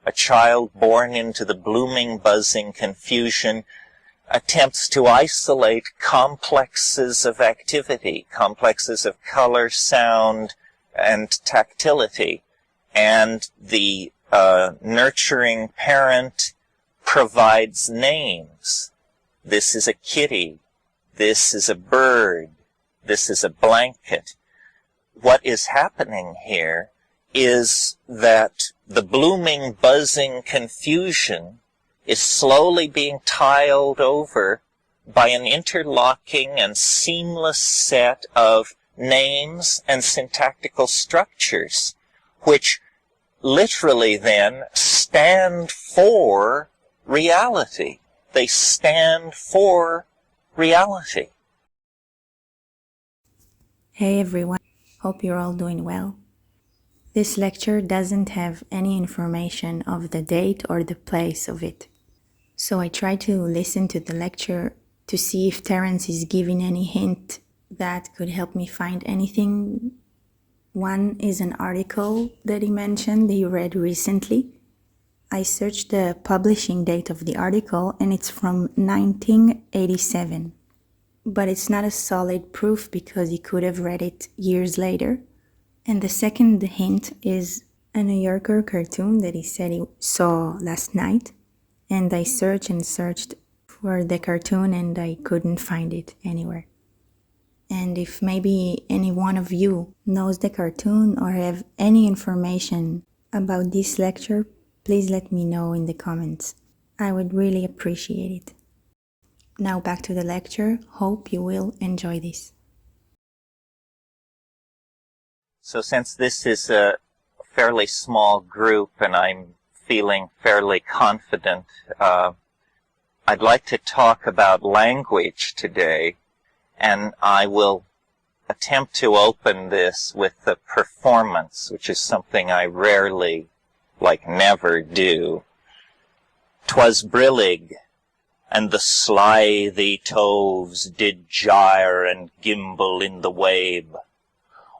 a child born into the blooming, buzzing confusion attempts to isolate complexes of activity, complexes of color, sound, and tactility. And the nurturing parent provides names. This is a kitty. This is a bird. This is a blanket. What is happening here is that the blooming, buzzing confusion is slowly being tiled over by an interlocking and seamless set of names and syntactical structures, which literally then stand for reality. They stand for reality. Hey everyone, hope you're all doing well. This lecture doesn't have any information of the date or the place of it. So I try to listen to the lecture to see if Terence is giving any hint that could help me find anything. One is an article that he mentioned he read recently. I searched the publishing date of the article and it's from 1987. But it's not a solid proof because he could have read it years later. And the second hint is a New Yorker cartoon that he said he saw last night. And I searched and searched for the cartoon and I couldn't find it anywhere. And if maybe any one of you knows the cartoon or have any information about this lecture, please let me know in the comments. I would really appreciate it. Now back to the lecture. Hope you will enjoy this. So since this is a fairly small group and I'm feeling fairly confident, I'd like to talk about language today, and I will attempt to open this with a performance, which is something I rarely, never do. 'Twas brillig, and the slithy toves did gyre and gimble in the wabe.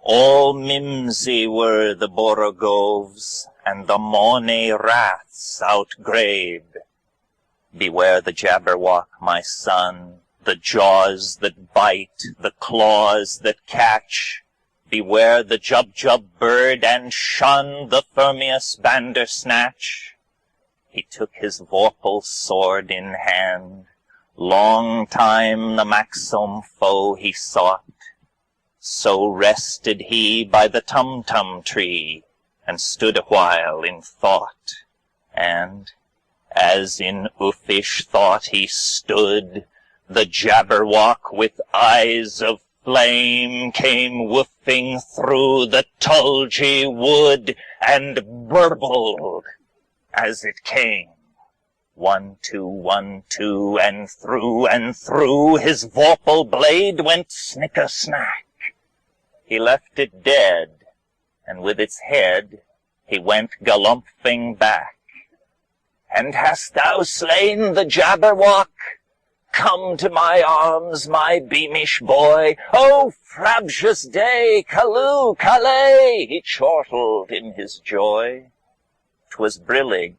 All mimsy were the borogoves, and the Maunay raths outgrabe. Beware the Jabberwock, my son, the jaws that bite, the claws that catch. Beware the Jub-Jub bird, and shun the Firmius Bandersnatch. He took his vorpal sword in hand, long time the Maxome foe he sought. So rested he by the Tum-Tum tree, and stood a while in thought. And, as in uffish thought he stood, the Jabberwock with eyes of flame came woofing through the tulgey wood, and burbled as it came. 1, 2, 1, 2, and through his vorpal blade went snicker-snack. He left it dead, and with its head he went galumphing back. And hast thou slain the Jabberwock? Come to my arms, my beamish boy. Oh, frabjous day, callooh, calais, he chortled in his joy. 'Twas brillig,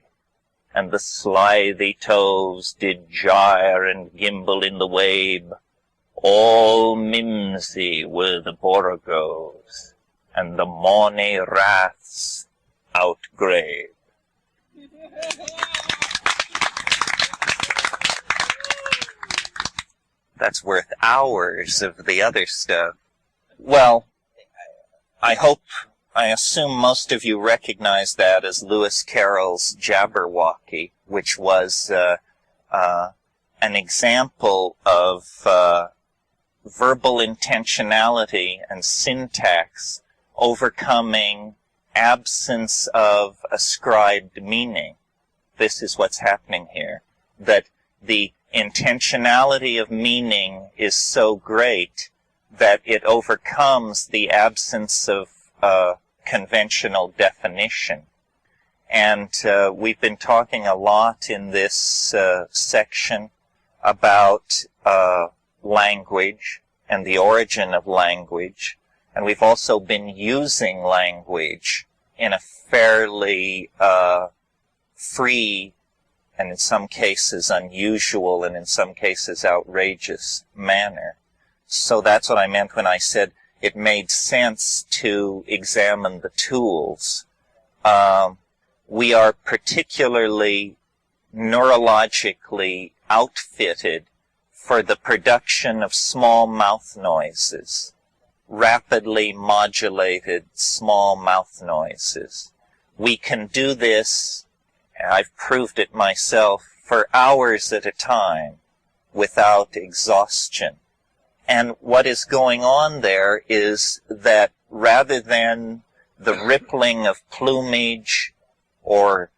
and the slithy toves did gyre and gimble in the wabe. All mimsy were the borogoves, and the Maunay raths outgrabe. That's worth hours of the other stuff. Well, I assume most of you recognize that as Lewis Carroll's Jabberwocky, which was an example of verbal intentionality and syntax overcoming absence of ascribed meaning. This is what's happening here, that the intentionality of meaning is so great that it overcomes the absence of conventional definition. And we've been talking a lot in this section about language and the origin of language, and we've also been using language in a fairly free and in some cases unusual and in some cases outrageous manner. So that's what I meant when I said it made sense to examine the tools. We are particularly neurologically outfitted for the production of small mouth noises, rapidly modulated small mouth noises. We can do this, I've proved it myself, for hours at a time without exhaustion. And what is going on there is that rather than the rippling of plumage or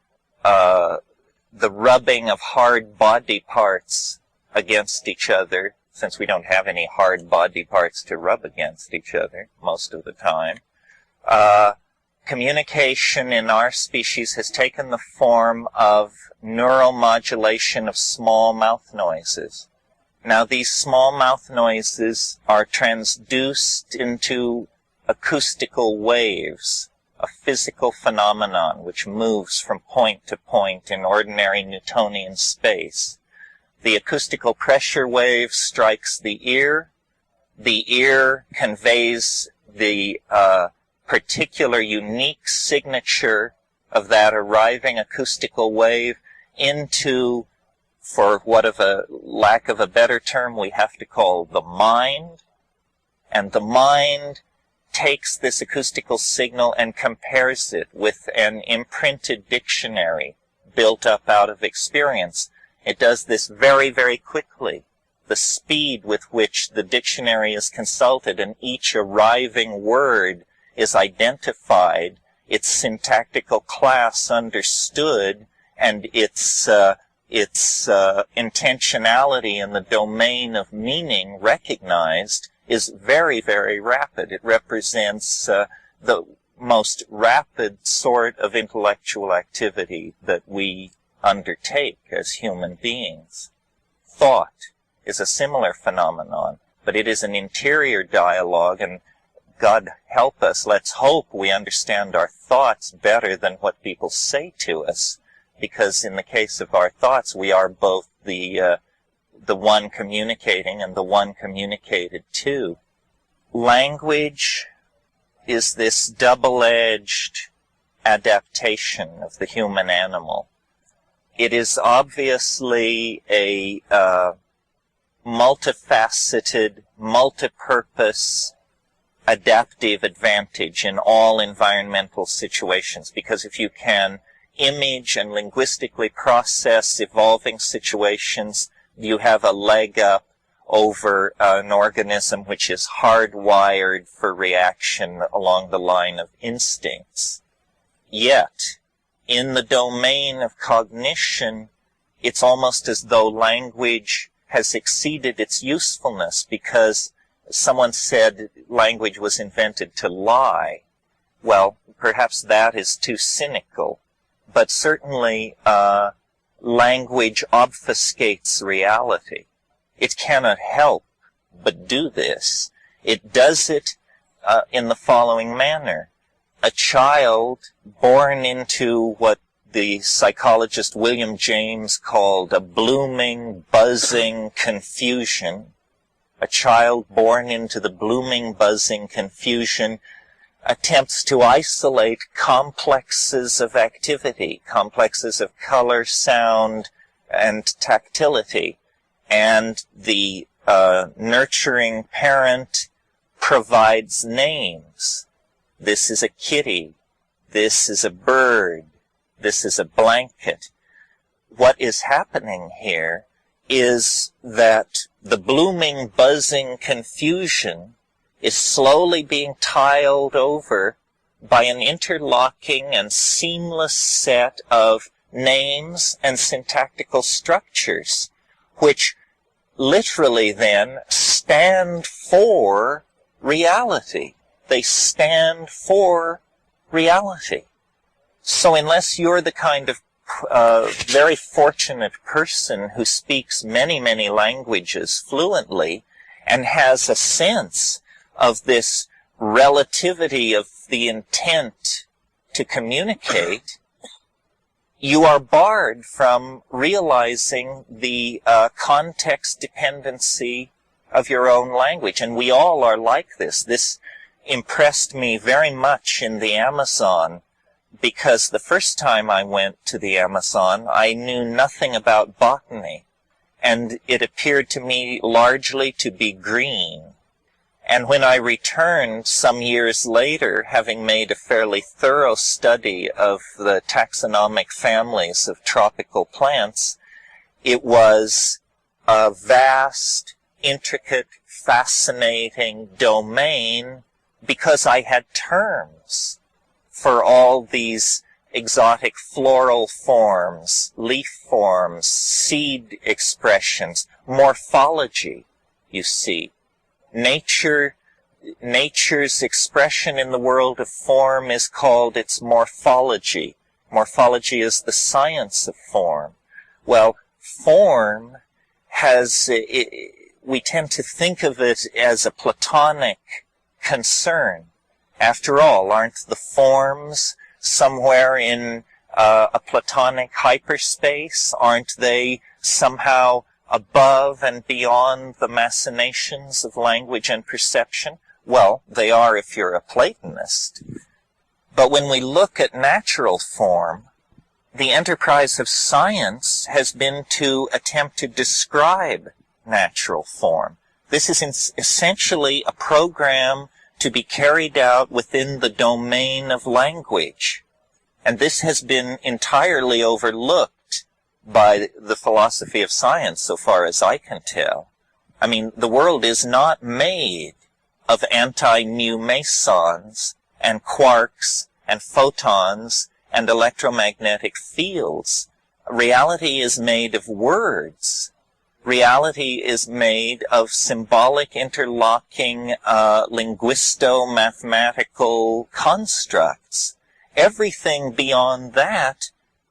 the rubbing of hard body parts against each other, since we don't have any hard body parts to rub against each other most of the time, communication in our species has taken the form of neuromodulation of small mouth noises. Now, these small mouth noises are transduced into acoustical waves, a physical phenomenon which moves from point to point in ordinary Newtonian space. The acoustical pressure wave strikes the ear. The ear conveys the particular unique signature of that arriving acoustical wave into, for what of a lack of a better term we have to call the mind. And the mind takes this acoustical signal and compares it with an imprinted dictionary built up out of experience. It does this very, very quickly. The speed with which the dictionary is consulted and each arriving word is identified, its syntactical class understood, and its intentionality in the domain of meaning recognized is very, very rapid. It represents the most rapid sort of intellectual activity that we undertake as human beings. Thought is a similar phenomenon, but it is an interior dialogue, and God help us, let's hope we understand our thoughts better than what people say to us, because in the case of our thoughts, we are both the one communicating and the one communicated to. Language is this double-edged adaptation of the human animal. It is obviously a multifaceted, multipurpose, adaptive advantage in all environmental situations, because if you can image and linguistically process evolving situations, you have a leg up over an organism which is hardwired for reaction along the line of instincts. Yet, in the domain of cognition, it's almost as though language has exceeded its usefulness, because someone said language was invented to lie. Well, perhaps that is too cynical, but certainly language obfuscates reality. It cannot help but do this. It does it in the following manner. A child born into what the psychologist William James called a blooming, buzzing confusion, a child born into the blooming, buzzing confusion attempts to isolate complexes of activity, complexes of color, sound, and tactility. And the nurturing parent provides names. This is a kitty. This is a bird. This is a blanket. What is happening here is that the blooming, buzzing confusion is slowly being tiled over by an interlocking and seamless set of names and syntactical structures, which literally then stand for reality. They stand for reality. So unless you're the kind of very fortunate person who speaks many, many languages fluently and has a sense of this relativity of the intent to communicate, you are barred from realizing the context dependency of your own language. And we all are like this. This impressed me very much in the Amazon, because the first time I went to the Amazon, I knew nothing about botany, and it appeared to me largely to be green. And when I returned some years later, having made a fairly thorough study of the taxonomic families of tropical plants, it was a vast, intricate, fascinating domain, because I had terms for all these exotic floral forms, leaf forms, seed expressions, morphology, you see. Nature's expression in the world of form is called its morphology. Morphology is the science of form. Well, form has, we tend to think of it as a Platonic concern. After all, aren't the forms somewhere in a Platonic hyperspace? Aren't they somehow above and beyond the machinations of language and perception? Well, they are if you're a Platonist. But when we look at natural form, the enterprise of science has been to attempt to describe natural form. This is essentially a program to be carried out within the domain of language. And this has been entirely overlooked by the philosophy of science, so far as I can tell. I mean, the world is not made of anti-mu mesons and quarks and photons and electromagnetic fields. Reality is made of words. Reality is made of symbolic interlocking linguisto-mathematical constructs. Everything beyond that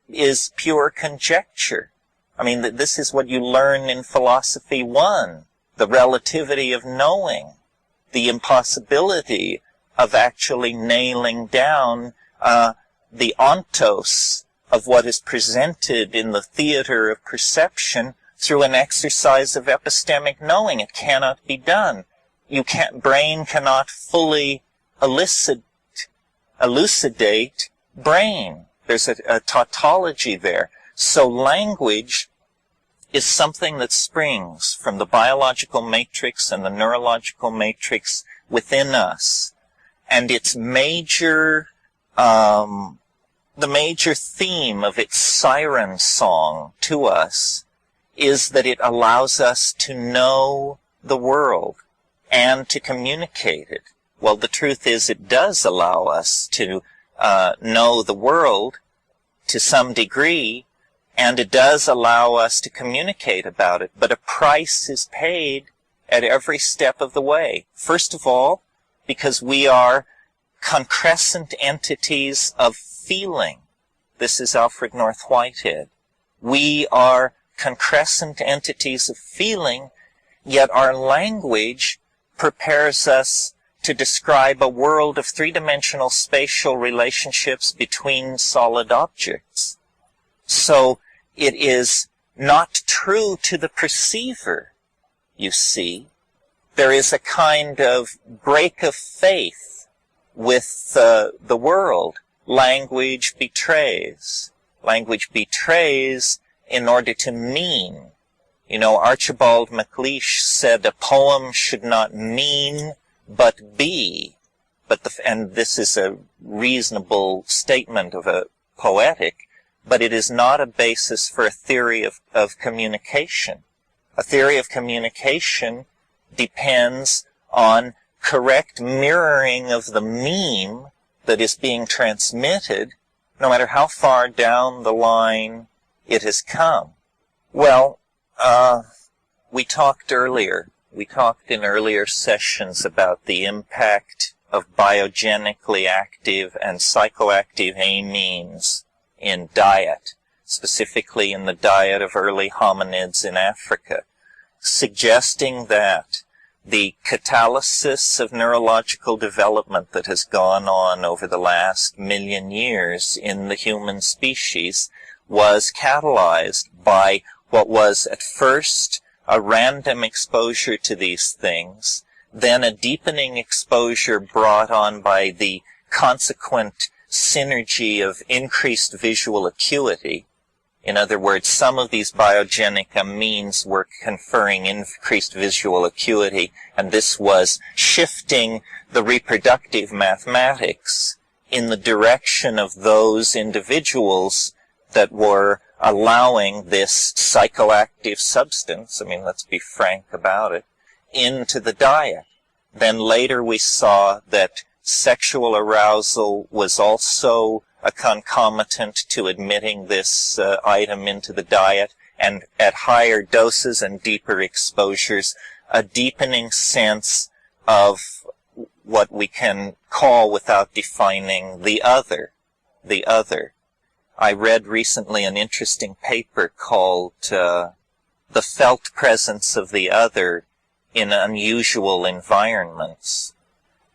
is pure conjecture. I mean, this is what you learn in Philosophy 1, the relativity of knowing, the impossibility of actually nailing down the ontos of what is presented in the theater of perception through an exercise of epistemic knowing. It cannot be done. Brain cannot fully elucidate brain. There's a tautology there. So language is something that springs from the biological matrix and the neurological matrix within us. And its the major theme of its siren song to us is that it allows us to know the world and to communicate it. Well, the truth is it does allow us to know the world to some degree, and it does allow us to communicate about it, but a price is paid at every step of the way. First of all, because we are concrescent entities of feeling. This is Alfred North Whitehead. We are concrescent entities of feeling, yet our language prepares us to describe a world of three-dimensional spatial relationships between solid objects. So it is not true to the perceiver, you see. There is a kind of break of faith with the world. Language betrays. Language betrays in order to mean. You know, Archibald MacLeish said a poem should not mean but be. And this is a reasonable statement of a poetic, but it is not a basis for a theory of communication. A theory of communication depends on correct mirroring of the meme that is being transmitted, no matter how far down the line it has come. Well, we talked in earlier sessions about the impact of biogenically active and psychoactive amines in diet, specifically in the diet of early hominids in Africa, suggesting that the catalysis of neurological development that has gone on over the last 1,000,000 years in the human species was catalyzed by what was at first a random exposure to these things, then a deepening exposure brought on by the consequent synergy of increased visual acuity. In other words, some of these biogenic amines were conferring increased visual acuity, and this was shifting the reproductive mathematics in the direction of those individuals that were allowing this psychoactive substance, I mean, let's be frank about it, into the diet. Then later we saw that sexual arousal was also a concomitant to admitting this item into the diet, and at higher doses and deeper exposures, a deepening sense of what we can call, without defining, the other. The other. I read recently an interesting paper called The Felt Presence of the Other in Unusual Environments.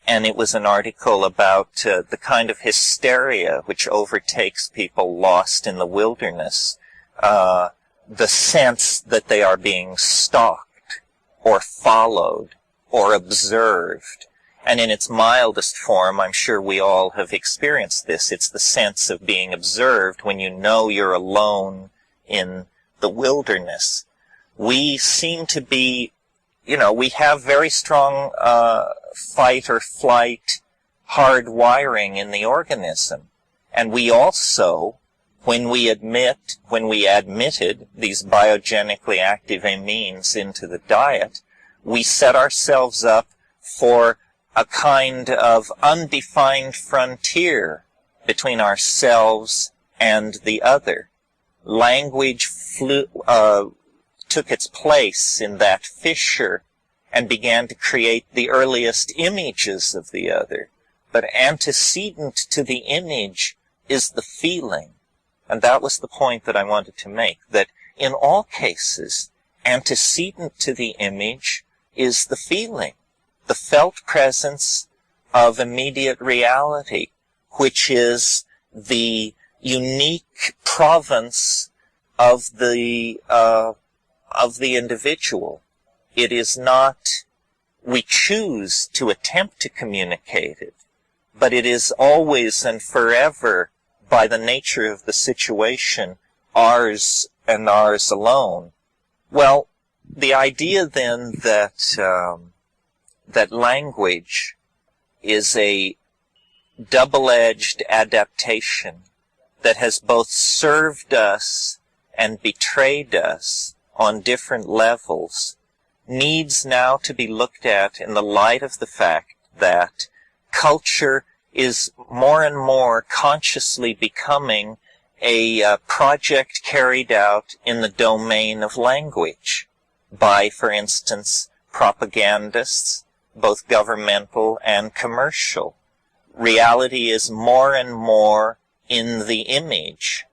And it was an article about the kind of hysteria which overtakes people lost in the wilderness, the sense that they are being stalked or followed or observed. And in its mildest form, I'm sure we all have experienced this. It's the sense of being observed when you know you're alone in the wilderness. We seem to be, we have very strong fight or flight hard wiring in the organism. And we also, when we admitted these biogenically active amines into the diet, we set ourselves up for a kind of undefined frontier between ourselves and the other. Language took its place in that fissure and began to create the earliest images of the other. But antecedent to the image is the feeling. And that was the point that I wanted to make, that in all cases, antecedent to the image is the feeling, the felt presence of immediate reality, which is the unique province of the individual. It is not, we choose to attempt to communicate it, but it is always and forever, by the nature of the situation, ours and ours alone. Well, the idea then that language is a double-edged adaptation that has both served us and betrayed us on different levels needs now to be looked at in the light of the fact that culture is more and more consciously becoming a project carried out in the domain of language by, for instance, propagandists, both governmental and commercial. Reality is more and more in the image.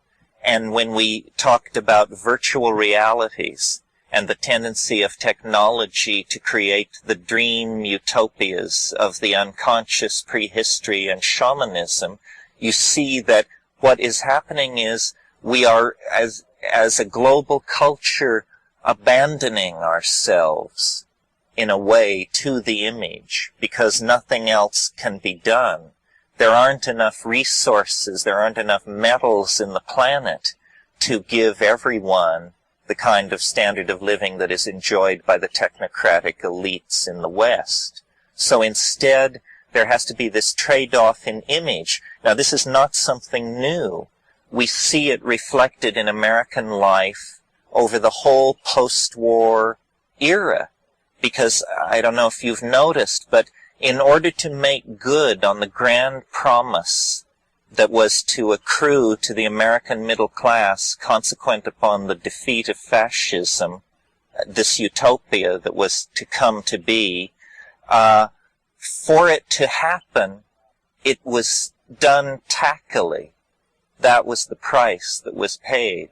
And when we talked about virtual realities and the tendency of technology to create the dream utopias of the unconscious prehistory and shamanism, you see that what is happening is we are, as a global culture, abandoning ourselves in a way to the image because nothing else can be done. There aren't enough resources, there aren't enough metals in the planet to give everyone the kind of standard of living that is enjoyed by the technocratic elites in the West. So instead, there has to be this trade-off in image. Now, this is not something new. We see it reflected in American life over the whole post-war era. Because, I don't know if you've noticed, but in order to make good on the grand promise that was to accrue to the American middle class consequent upon the defeat of fascism, this utopia that was to come to be, for it to happen, it was done tackily. That was the price that was paid.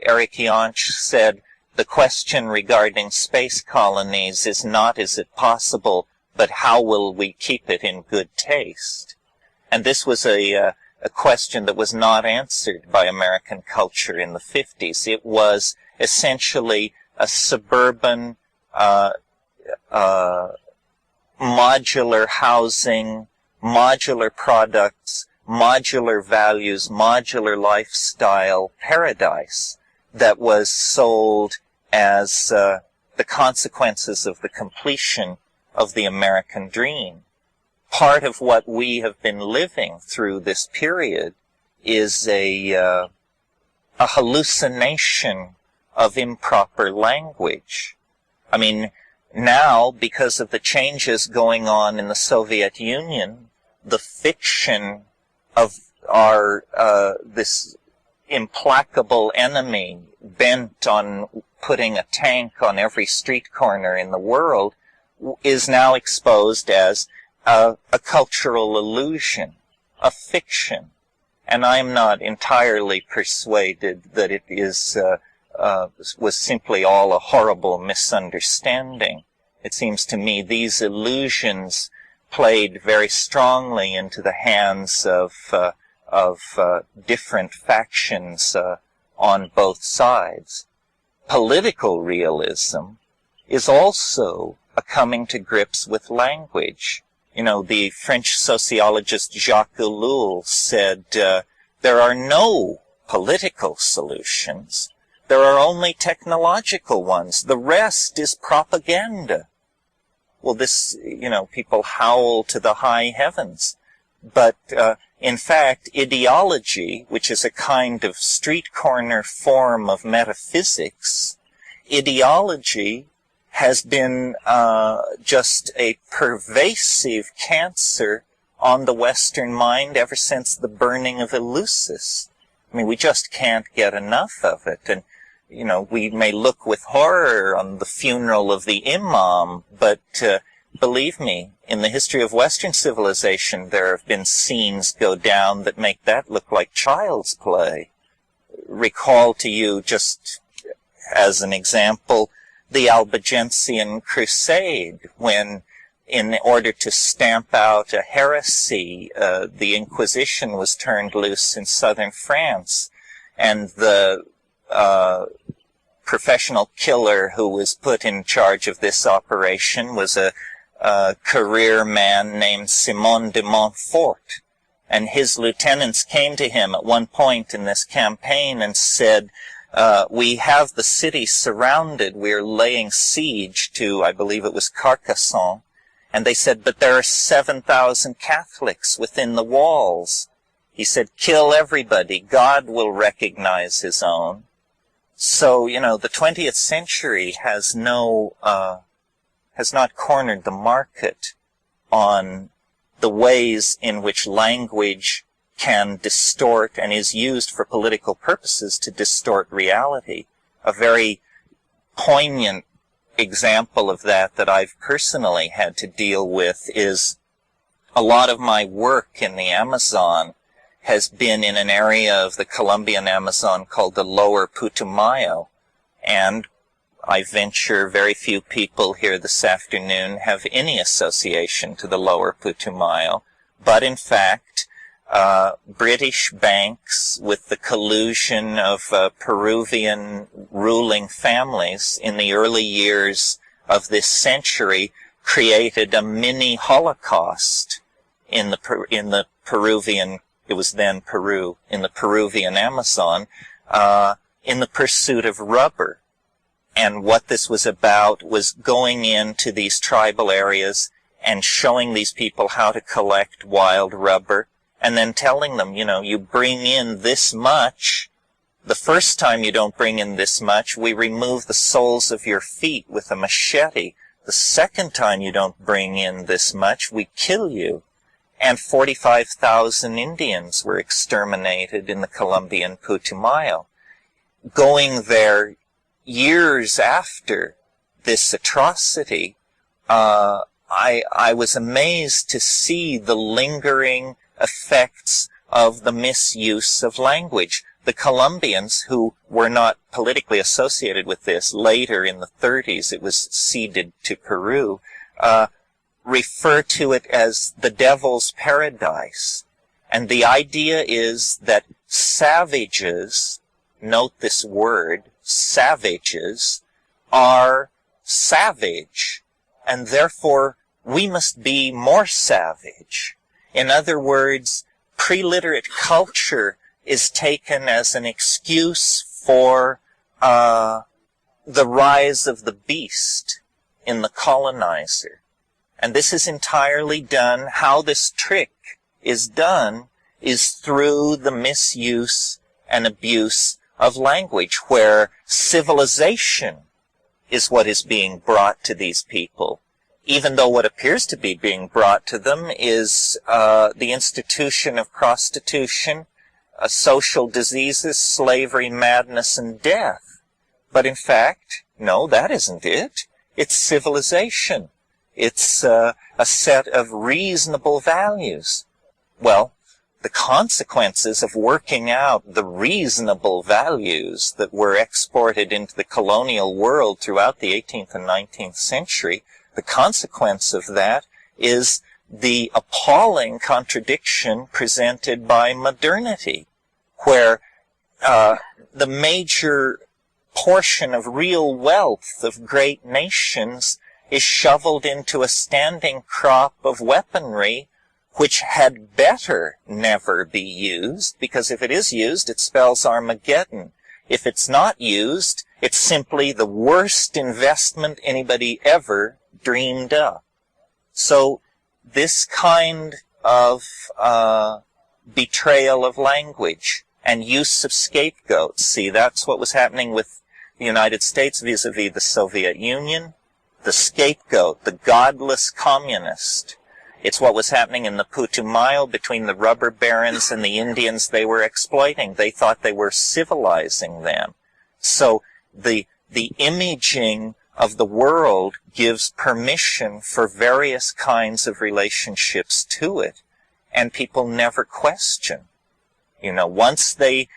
Eric Jantsch said, the question regarding space colonies is not is it possible, but how will we keep it in good taste? And this was a a question that was not answered by American culture in the 50s. It was essentially a suburban, modular housing, modular products, modular values, modular lifestyle paradise that was sold as the consequences of the completion of the American dream. Part of what we have been living through this period is a hallucination of improper language. I mean, now, because of the changes going on in the Soviet Union, the fiction of our this implacable enemy bent on putting a tank on every street corner in the world is now exposed as a cultural illusion, a fiction. And I'm not entirely persuaded that it is was simply all a horrible misunderstanding. It seems to me these illusions played very strongly into the hands of different factions on both sides. Political realism is also a coming to grips with language. You know, the French sociologist Jacques Ellul said, there are no political solutions. There are only technological ones. The rest is propaganda. Well, this, you know, people howl to the high heavens. But, in fact, ideology, which is a kind of street corner form of metaphysics, ideology has been just a pervasive cancer on the Western mind ever since the burning of Eleusis. I mean, we just can't get enough of it. And, you know, we may look with horror on the funeral of the Imam, but believe me, in the history of Western civilization, there have been scenes go down that make that look like child's play. Recall to you, just as an example, the Albigensian Crusade, when, in order to stamp out a heresy, the Inquisition was turned loose in southern France, and the professional killer who was put in charge of this operation was a career man named Simon de Montfort. And his lieutenants came to him at one point in this campaign and said, we have the city surrounded. We're laying siege to, I believe it was Carcassonne. And they said, but there are 7,000 Catholics within the walls. He said, kill everybody. God will recognize his own. So, you know, the 20th century has not cornered the market on the ways in which language can distort and is used for political purposes to distort reality. A very poignant example of that I've personally had to deal with is a lot of my work in the Amazon has been in an area of the Colombian Amazon called the Lower Putumayo, and I venture very few people here this afternoon have any association to the Lower Putumayo, but in fact, British banks, with the collusion of Peruvian ruling families in the early years of this century, created a mini Holocaust in the Peruvian, it was then Peru, in the Peruvian Amazon, in the pursuit of rubber. And what this was about was going into these tribal areas and showing these people how to collect wild rubber, and then telling them, you know, you bring in this much. The first time you don't bring in this much, we remove the soles of your feet with a machete. The second time you don't bring in this much, we kill you. And 45,000 Indians were exterminated in the Colombian Putumayo. Going there years after this atrocity, I was amazed to see the lingering effects of the misuse of language. The Colombians, who were not politically associated with this, later in the 30s it was ceded to Peru, refer to it as the devil's paradise. And the idea is that savages, note this word, savages, are savage, and therefore we must be more savage. In other words, pre-literate culture is taken as an excuse for the rise of the beast in the colonizer. And this is entirely done, how this trick is done is through the misuse and abuse of language, where civilization is what is being brought to these people, even though what appears to be being brought to them is the institution of prostitution, social diseases, slavery, madness, and death. But in fact, no, that isn't it. It's civilization. It's a set of reasonable values. Well, the consequences of working out the reasonable values that were exported into the colonial world throughout the 18th and 19th century, the consequence of that is the appalling contradiction presented by modernity, where the major portion of real wealth of great nations is shoveled into a standing crop of weaponry which had better never be used, because if it is used, it spells Armageddon. If it's not used, it's simply the worst investment anybody ever dreamed of. So this kind of betrayal of language and use of scapegoats, see, that's what was happening with the United States vis-a-vis the Soviet Union. The scapegoat, the godless communist. It's what was happening in the Putumayo between the rubber barons and the Indians they were exploiting. They thought they were civilizing them. So the imaging of the world gives permission for various kinds of relationships to it, and people never question. You know, once they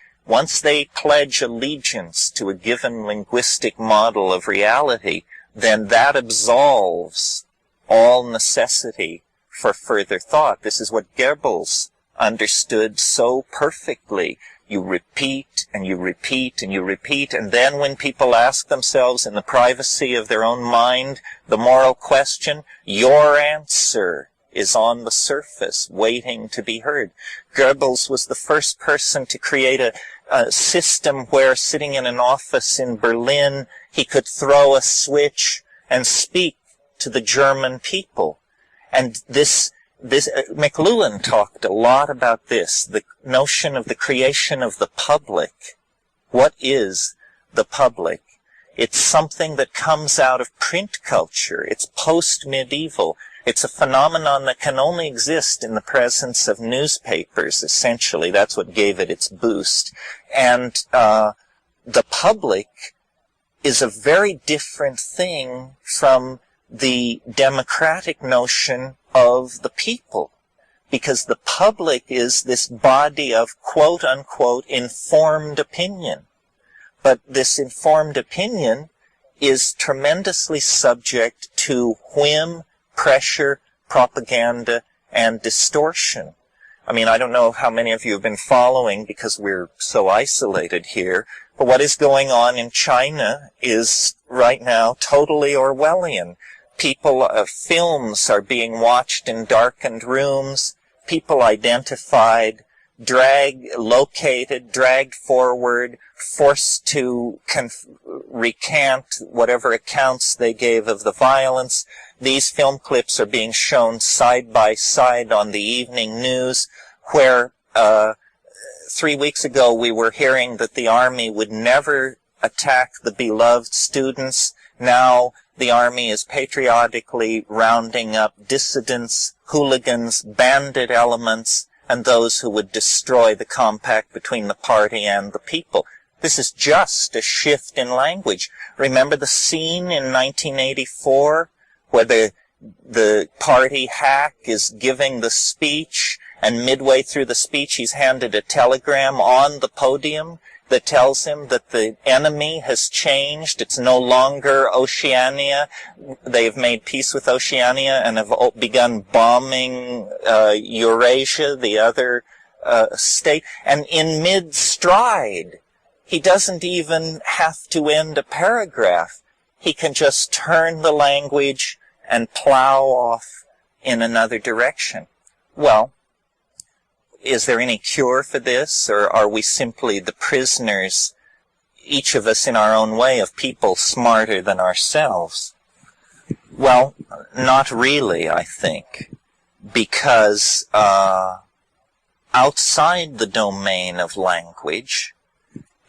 pledge allegiance to a given linguistic model of reality, then that absolves all necessity for further thought. This is what Goebbels understood so perfectly. You repeat and you repeat and you repeat, and then when people ask themselves in the privacy of their own mind the moral question, your answer is on the surface, waiting to be heard. Goebbels was the first person to create a system where, sitting in an office in Berlin, he could throw a switch and speak to the German people. And this McLuhan talked a lot about this, the notion of the creation of the public. What is the public? It's something that comes out of print culture. It's post-medieval. It's a phenomenon that can only exist in the presence of newspapers, essentially. That's what gave it its boost. And the public is a very different thing from the democratic notion of the people, because the public is this body of quote-unquote informed opinion. But this informed opinion is tremendously subject to whim, pressure, propaganda, and distortion. I mean, I don't know how many of you have been following, because we're so isolated here, but what is going on in China is right now totally Orwellian. Films are being watched in darkened rooms, people identified, located, dragged forward, forced to recant whatever accounts they gave of the violence. These film clips are being shown side by side on the evening news, where 3 weeks ago we were hearing that the army would never attack the beloved students. Now the army is patriotically rounding up dissidents, hooligans, bandit elements, and those who would destroy the compact between the party and the people. This is just a shift in language. Remember the scene in 1984 where the party hack is giving the speech, and midway through the speech he's handed a telegram on the podium that tells him that the enemy has changed. It's no longer Oceania. They've made peace with Oceania and have begun bombing Eurasia, the other state, and in mid-stride, he doesn't even have to end a paragraph. He can just turn the language and plow off in another direction. Well, is there any cure for this, or are we simply the prisoners, each of us in our own way, of people smarter than ourselves? Well, not really, I think, because outside the domain of language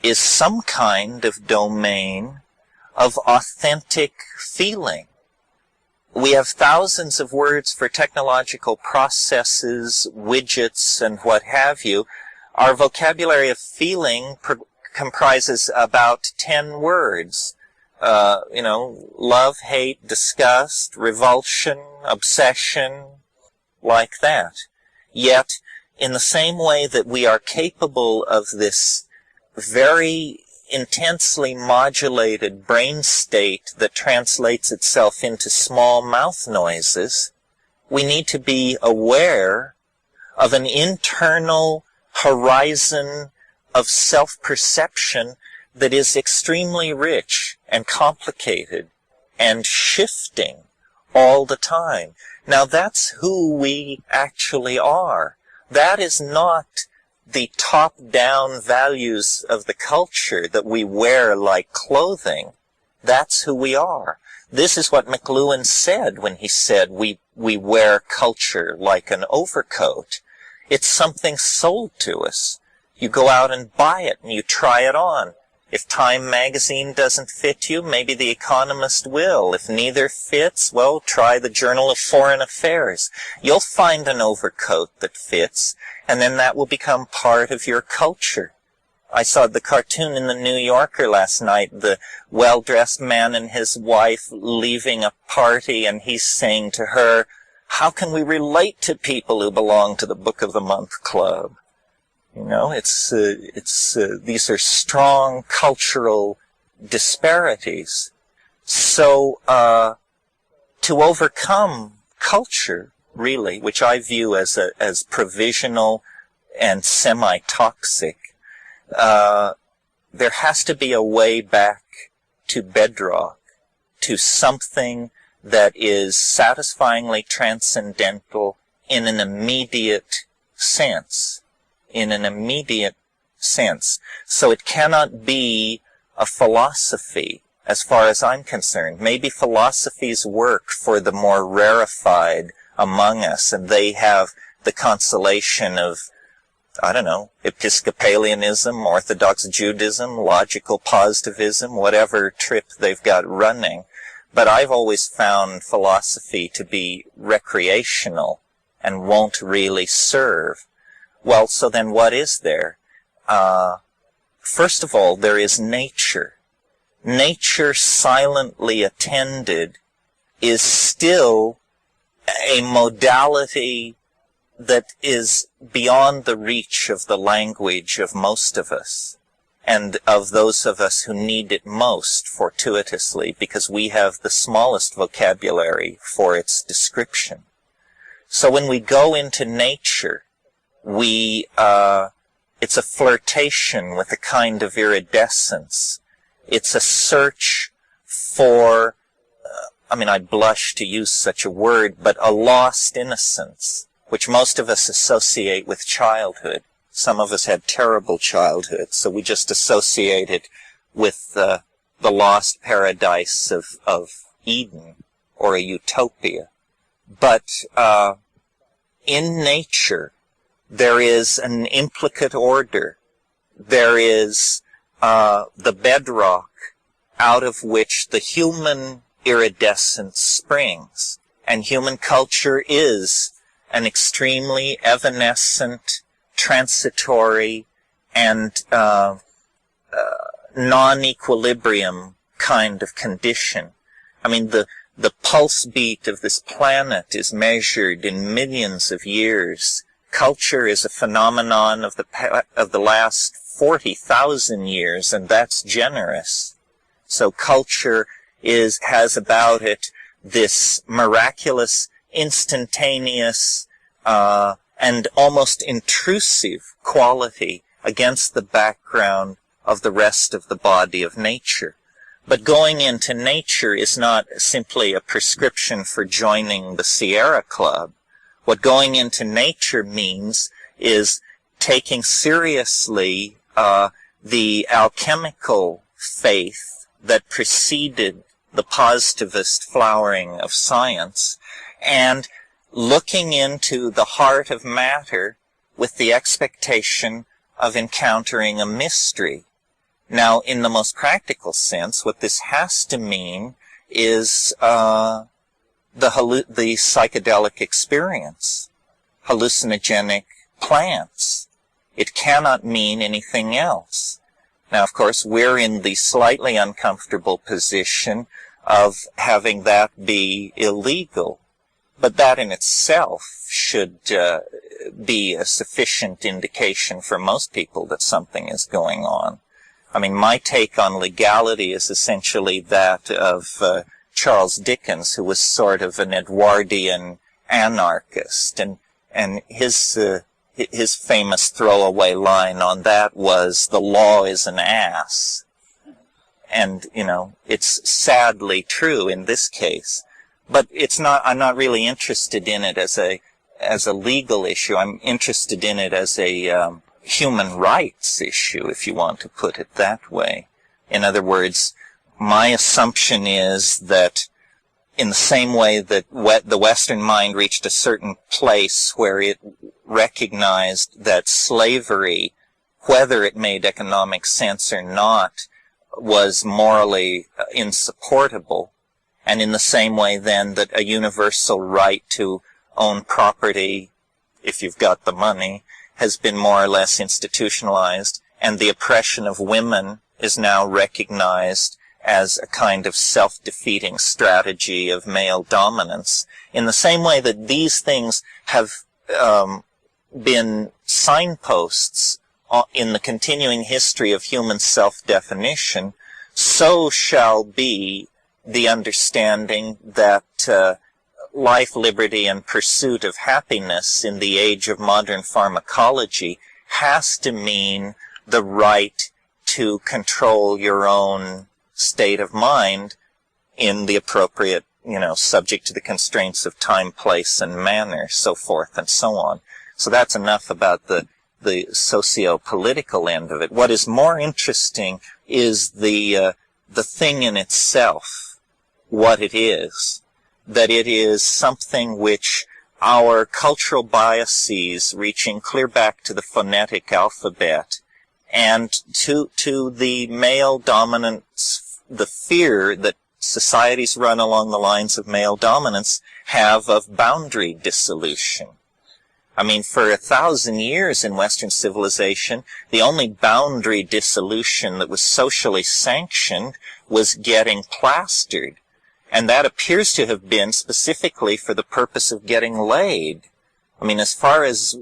is some kind of domain of authentic feeling. We have thousands of words for technological processes, widgets, and what have you. Our vocabulary of feeling comprises about 10 words. Love, hate, disgust, revulsion, obsession, like that. Yet, in the same way that we are capable of this very intensely modulated brain state that translates itself into small mouth noises, we need to be aware of an internal horizon of self-perception that is extremely rich and complicated and shifting all the time. Now that's who we actually are. That is not the top-down values of the culture that we wear like clothing. That's who we are. This is what McLuhan said when he said we wear culture like an overcoat. It's something sold to us. You go out and buy it and you try it on. If Time magazine doesn't fit you, maybe The Economist will. If neither fits, well, try the Journal of Foreign Affairs. You'll find an overcoat that fits, and then that will become part of your culture. I saw the cartoon in the New Yorker last night, the well-dressed man and his wife leaving a party, and he's saying to her, "How can we relate to people who belong to the Book of the Month Club?" You know, these are strong cultural disparities. So, to overcome culture, really, which I view as provisional and semi-toxic, there has to be a way back to bedrock, to something that is satisfyingly transcendental in an immediate sense. So it cannot be a philosophy, as far as I'm concerned. Maybe philosophies work for the more rarefied among us, and they have the consolation of, I don't know, Episcopalianism, Orthodox Judaism, logical positivism, whatever trip they've got running. But I've always found philosophy to be recreational and won't really serve. Well, so then what is there? First of all, there is nature. Nature silently attended is still a modality that is beyond the reach of the language of most of us, and of those of us who need it most fortuitously, because we have the smallest vocabulary for its description. So when we go into nature, it's a flirtation with a kind of iridescence. It's a search for, I blush to use such a word, but a lost innocence, which most of us associate with childhood. Some of us had terrible childhoods, so we just associate it with the lost paradise of Eden, or a utopia. But in nature, there is an implicate order. There is the bedrock out of which the human iridescence springs. And human culture is an extremely evanescent, transitory, and non-equilibrium kind of condition. The pulse beat of this planet is measured in millions of years. Culture is a phenomenon of the last 40,000 years, and that's generous. So culture has about it this miraculous, instantaneous, and almost intrusive quality against the background of the rest of the body of nature. But going into nature is not simply a prescription for joining the Sierra Club. What going into nature means is taking seriously the alchemical faith that preceded the positivist flowering of science, and looking into the heart of matter with the expectation of encountering a mystery. Now, in the most practical sense, what this has to mean is the psychedelic experience, hallucinogenic plants. It cannot mean anything else. Now, of course, we're in the slightly uncomfortable position of having that be illegal, but that in itself should be a sufficient indication for most people that something is going on. I mean, my take on legality is essentially that of Charles Dickens, who was sort of an Edwardian anarchist, and his famous throwaway line on that was, "The law is an ass." And, you know, it's sadly true in this case. But I'm not really interested in it as a legal issue. I'm interested in it as a human rights issue, if you want to put it that way. In other words, my assumption is that in the same way that the Western mind reached a certain place where it recognized that slavery, whether it made economic sense or not, was morally insupportable, and in the same way then that a universal right to own property, if you've got the money, has been more or less institutionalized, and the oppression of women is now recognized as a kind of self-defeating strategy of male dominance. In the same way that these things have been signposts in the continuing history of human self-definition, so shall be the understanding that life, liberty, and pursuit of happiness in the age of modern pharmacology has to mean the right to control your own state of mind in the appropriate, subject to the constraints of time, place, and manner, so forth and so on. So that's enough about the socio-political end of it. What is more interesting is the thing in itself, what it is. That it is something which our cultural biases, reaching clear back to the phonetic alphabet, and to the male dominance, the fear that societies run along the lines of male dominance have of boundary dissolution. I mean, for 1,000 years in Western civilization, the only boundary dissolution that was socially sanctioned was getting plastered. And that appears to have been specifically for the purpose of getting laid. I mean, as far as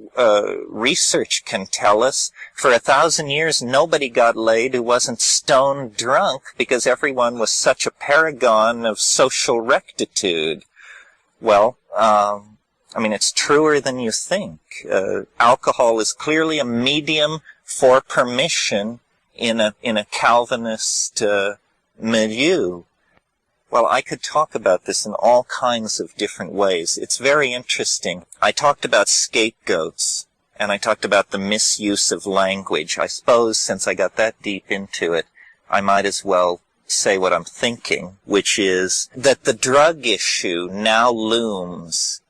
research can tell us, for 1,000 years nobody got laid who wasn't stone drunk, because everyone was such a paragon of social rectitude. Well, it's truer than you think. Alcohol is clearly a medium for permission in a Calvinist milieu. Well, I could talk about this in all kinds of different ways. It's very interesting. I talked about scapegoats, and I talked about the misuse of language. I suppose since I got that deep into it, I might as well say what I'm thinking, which is that the drug issue now looms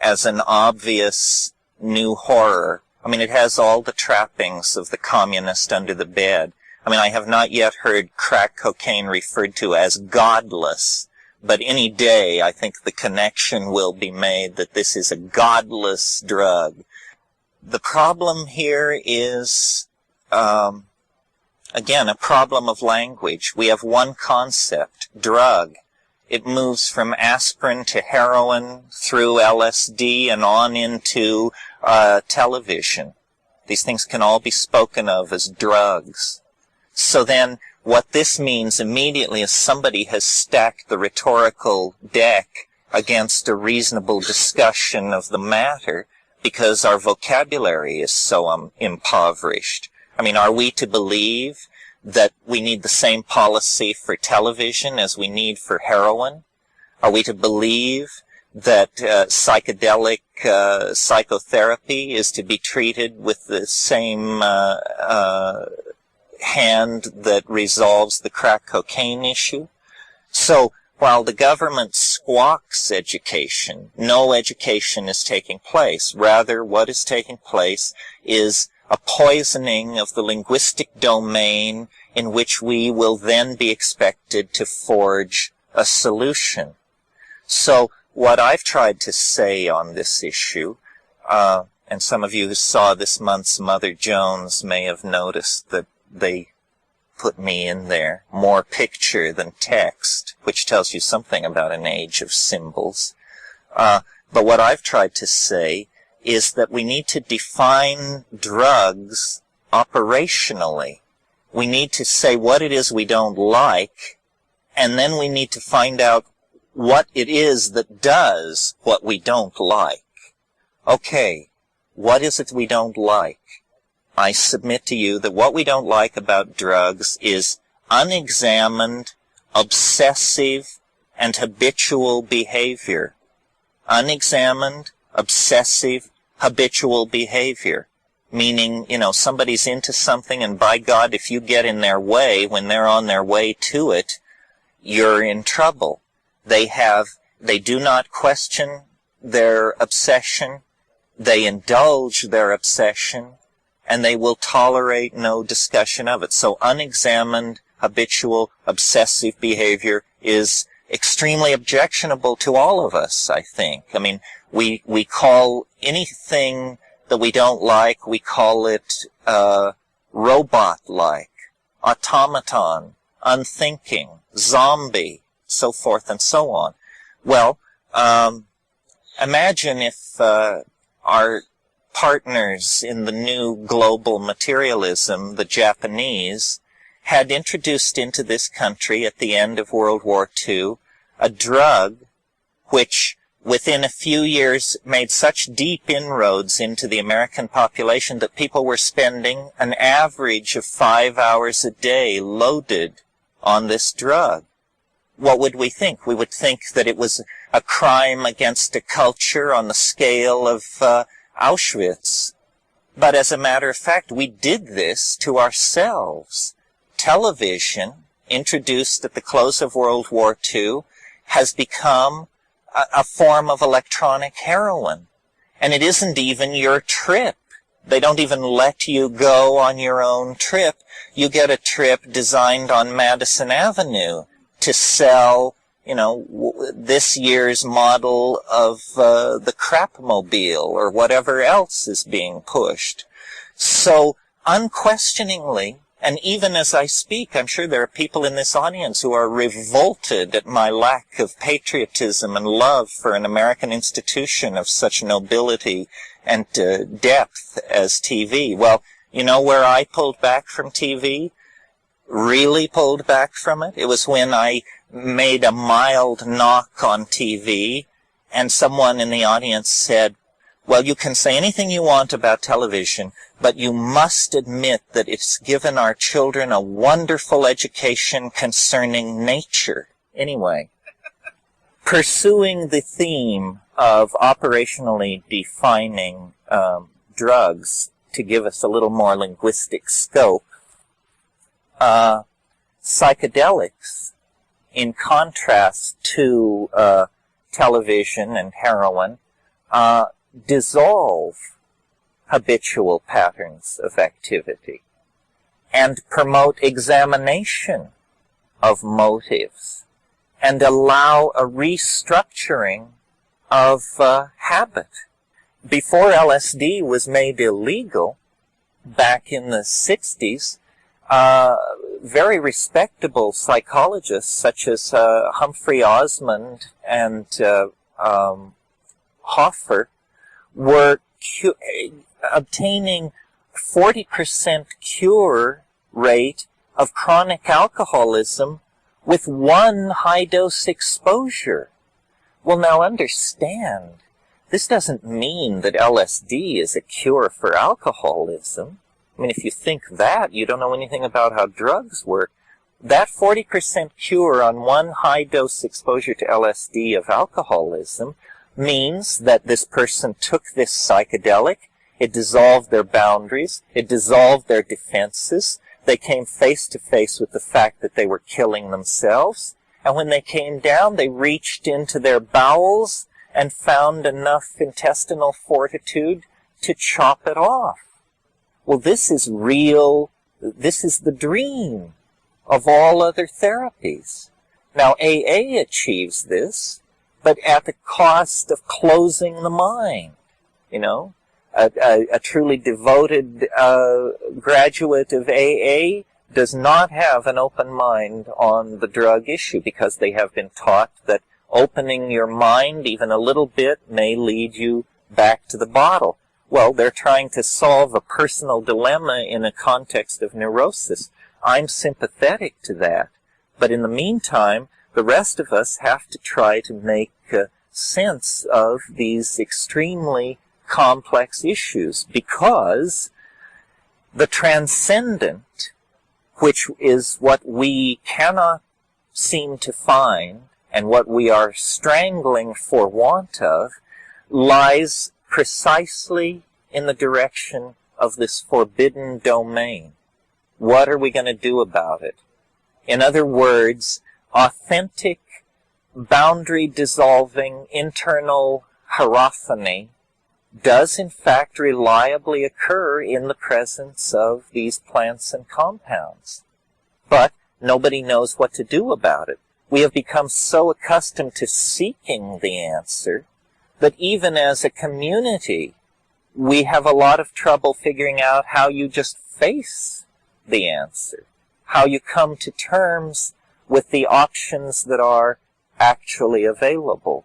as an obvious new horror. I mean, it has all the trappings of the communist under the bed. I mean, I have not yet heard crack cocaine referred to as godless, but any day I think the connection will be made that this is a godless drug. The problem here is, again, a problem of language. We have one concept, drug. It moves from aspirin to heroin through LSD and on into television. These things can all be spoken of as drugs. So then what this means immediately is somebody has stacked the rhetorical deck against a reasonable discussion of the matter because our vocabulary is so impoverished. I mean, are we to believe that we need the same policy for television as we need for heroin? Are we to believe that psychedelic psychotherapy is to be treated with the same hand that resolves the crack cocaine issue? So while the government squawks education, no education is taking place. Rather, what is taking place is a poisoning of the linguistic domain in which we will then be expected to forge a solution. So what I've tried to say on this issue, and some of you who saw this month's Mother Jones may have noticed that they put me in there, more picture than text, which tells you something about an age of symbols. But what I've tried to say is that we need to define drugs operationally. We need to say what it is we don't like, and then we need to find out what it is that does what we don't like. Okay, what is it we don't like? I submit to you that what we don't like about drugs is unexamined, obsessive, and habitual behavior. Unexamined, obsessive, habitual behavior. Meaning, somebody's into something, and by God, if you get in their way when they're on their way to it, you're in trouble. They do not question their obsession. They indulge their obsession, and they will tolerate no discussion of it. So unexamined, habitual, obsessive behavior is extremely objectionable to all of us, I think. I mean, we call anything that we don't like, we call it robot-like, automaton, unthinking, zombie, so forth and so on. Well, imagine if our partners in the new global materialism, the Japanese, had introduced into this country at the end of World War II a drug which within a few years made such deep inroads into the American population that people were spending an average of 5 hours a day loaded on this drug. What would we think? We would think that it was a crime against a culture on the scale of Auschwitz. But as a matter of fact, we did this to ourselves. Television, introduced at the close of World War II, has become a form of electronic heroin. And it isn't even your trip. They don't even let you go on your own trip. You get a trip designed on Madison Avenue to sell, this year's model of the crapmobile or whatever else is being pushed. So unquestioningly, and even as I speak, I'm sure there are people in this audience who are revolted at my lack of patriotism and love for an American institution of such nobility and depth as TV. Well, you know where I pulled back from TV? Really pulled back from it? It was when I made a mild knock on TV, and someone in the audience said, well, you can say anything you want about television, but you must admit that it's given our children a wonderful education concerning nature. Anyway, pursuing the theme of operationally defining drugs to give us a little more linguistic scope, psychedelics, in contrast to television and heroin, dissolve habitual patterns of activity and promote examination of motives and allow a restructuring of habit. Before LSD was made illegal, back in the 60s, very respectable psychologists such as Humphrey Osmond and Hoffer were obtaining 40% cure rate of chronic alcoholism with one high-dose exposure. Well, now understand this doesn't mean that LSD is a cure for alcoholism. I mean, if you think that, you don't know anything about how drugs work. That 40% cure on one high-dose exposure to LSD of alcoholism means that this person took this psychedelic, it dissolved their boundaries, it dissolved their defenses, they came face to face with the fact that they were killing themselves, and when they came down, they reached into their bowels and found enough intestinal fortitude to chop it off. Well, this is real, this is the dream of all other therapies. Now, AA achieves this, but at the cost of closing the mind, you know. A truly devoted graduate of AA does not have an open mind on the drug issue because they have been taught that opening your mind even a little bit may lead you back to the bottle. Well, they're trying to solve a personal dilemma in a context of neurosis. I'm sympathetic to that. But in the meantime, the rest of us have to try to make sense of these extremely complex issues, because the transcendent, which is what we cannot seem to find and what we are strangling for want of, lies precisely in the direction of this forbidden domain. What are we going to do about it? In other words, authentic, boundary-dissolving, internal hierophany does in fact reliably occur in the presence of these plants and compounds. But nobody knows what to do about it. We have become so accustomed to seeking the answer that even as a community, we have a lot of trouble figuring out how you just face the answer, how you come to terms with the options that are actually available.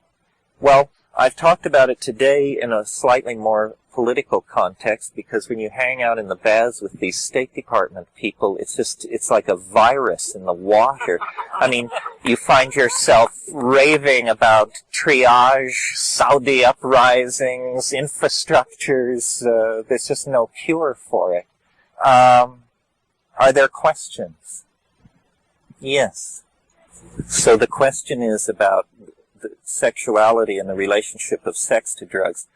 Well, I've talked about it today in a slightly more political context, because when you hang out in the baths with these State Department people, it's like a virus in the water. I mean, you find yourself raving about triage, Saudi uprisings, infrastructures. There's just no cure for it. Are there questions? Yes. So the question is about the sexuality and the relationship of sex to drugs.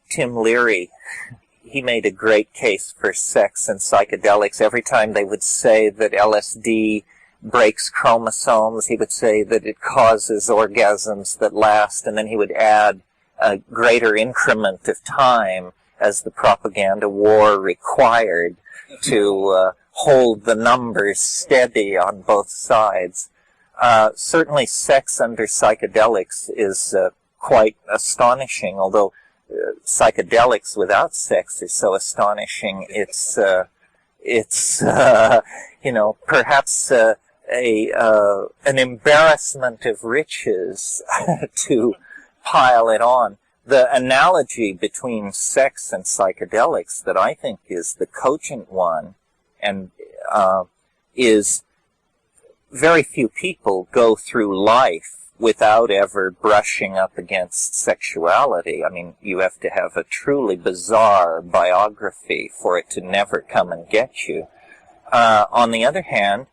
Tim Leary, he made a great case for sex and psychedelics. Every time they would say that LSD breaks chromosomes, he would say that it causes orgasms that last, and then he would add a greater increment of time as the propaganda war required to hold the numbers steady on both sides. Certainly sex under psychedelics is quite astonishing, although psychedelics without sex is so astonishing. It's perhaps an embarrassment of riches to pile it on. The analogy between sex and psychedelics that I think is the cogent one, and is very few people go through life without ever brushing up against sexuality. I mean, you have to have a truly bizarre biography for it to never come and get you. On the other hand,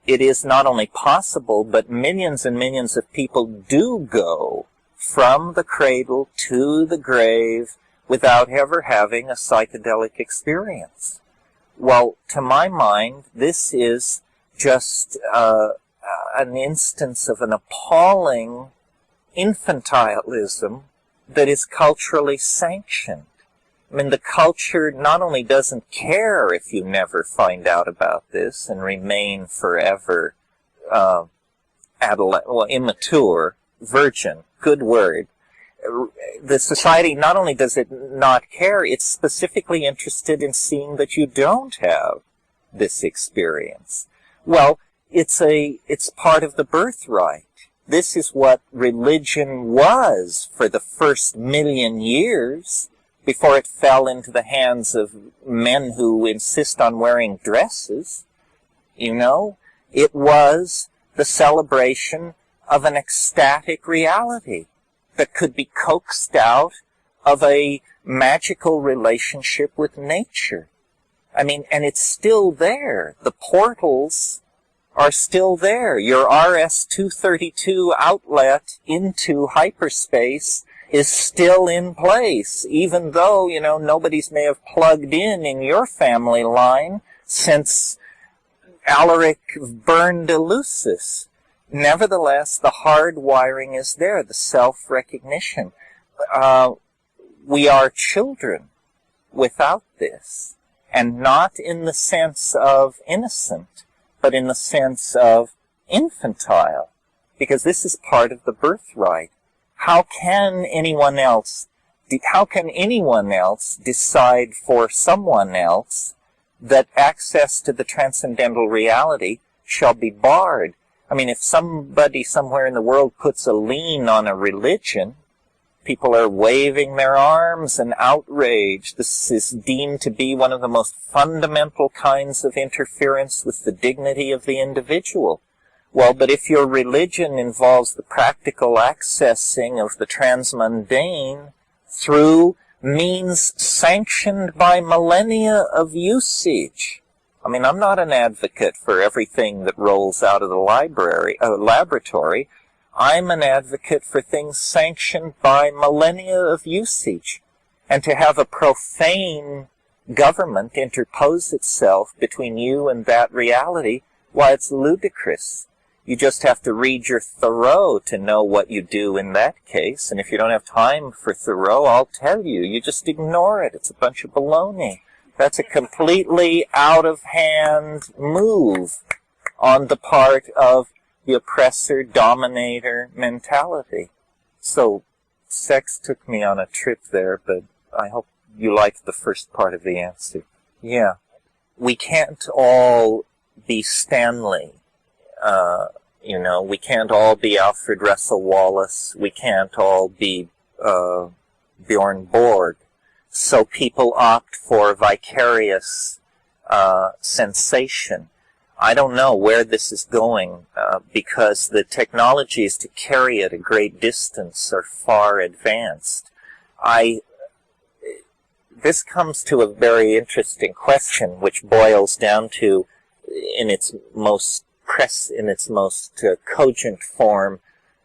it is not only possible, but millions and millions of people do go from the cradle to the grave without ever having a psychedelic experience. Well, to my mind, this is just an instance of an appalling infantilism that is culturally sanctioned. I mean, the culture not only doesn't care if you never find out about this and remain forever immature, virgin, good word. The society, not only does it not care, it's specifically interested in seeing that you don't have this experience. Well, it's part of the birthright. This is what religion was for the first 1,000,000 years before it fell into the hands of men who insist on wearing dresses. You know, it was the celebration of an ecstatic reality that could be coaxed out of a magical relationship with nature. I mean, and it's still there. The portals are still there. Your RS-232 outlet into hyperspace is still in place, even though, nobody's may have plugged in your family line since Alaric burned Eleusis. Nevertheless, the hard wiring is there, the self-recognition. We are children without this, and not in the sense of innocent, but in the sense of infantile, because this is part of the birthright. How can anyone else decide for someone else that access to the transcendental reality shall be barred? I mean, if somebody somewhere in the world puts a lien on a religion, people are waving their arms in outrage. This is deemed to be one of the most fundamental kinds of interference with the dignity of the individual. Well, but if your religion involves the practical accessing of the transmundane through means sanctioned by millennia of usage. I mean, I'm not an advocate for everything that rolls out of the laboratory. I'm an advocate for things sanctioned by millennia of usage. And to have a profane government interpose itself between you and that reality, why, it's ludicrous. You just have to read your Thoreau to know what you do in that case. And if you don't have time for Thoreau, I'll tell you. You just ignore it. It's a bunch of baloney. That's a completely out-of-hand move on the part of the oppressor-dominator mentality. So, sex took me on a trip there, but I hope you liked the first part of the answer. Yeah. We can't all be Stanley. We can't all be Alfred Russel Wallace. We can't all be Bjorn Borg. So people opt for vicarious sensation. I don't know where this is going because the technologies to carry it a great distance are far advanced. This comes to a very interesting question, which boils down to, in its most cogent form,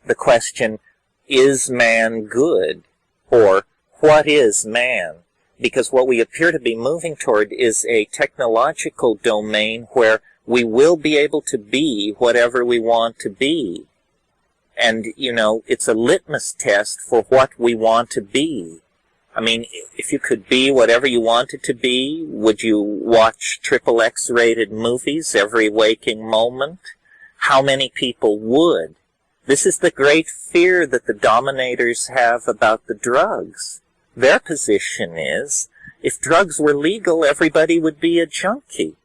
the question, is man good? Or, what is man? Because what we appear to be moving toward is a technological domain where we will be able to be whatever we want to be. And, it's a litmus test for what we want to be. I mean, if you could be whatever you wanted to be, would you watch XXX-rated movies every waking moment? How many people would? This is the great fear that the dominators have about the drugs. Their position is, if drugs were legal, everybody would be a junkie.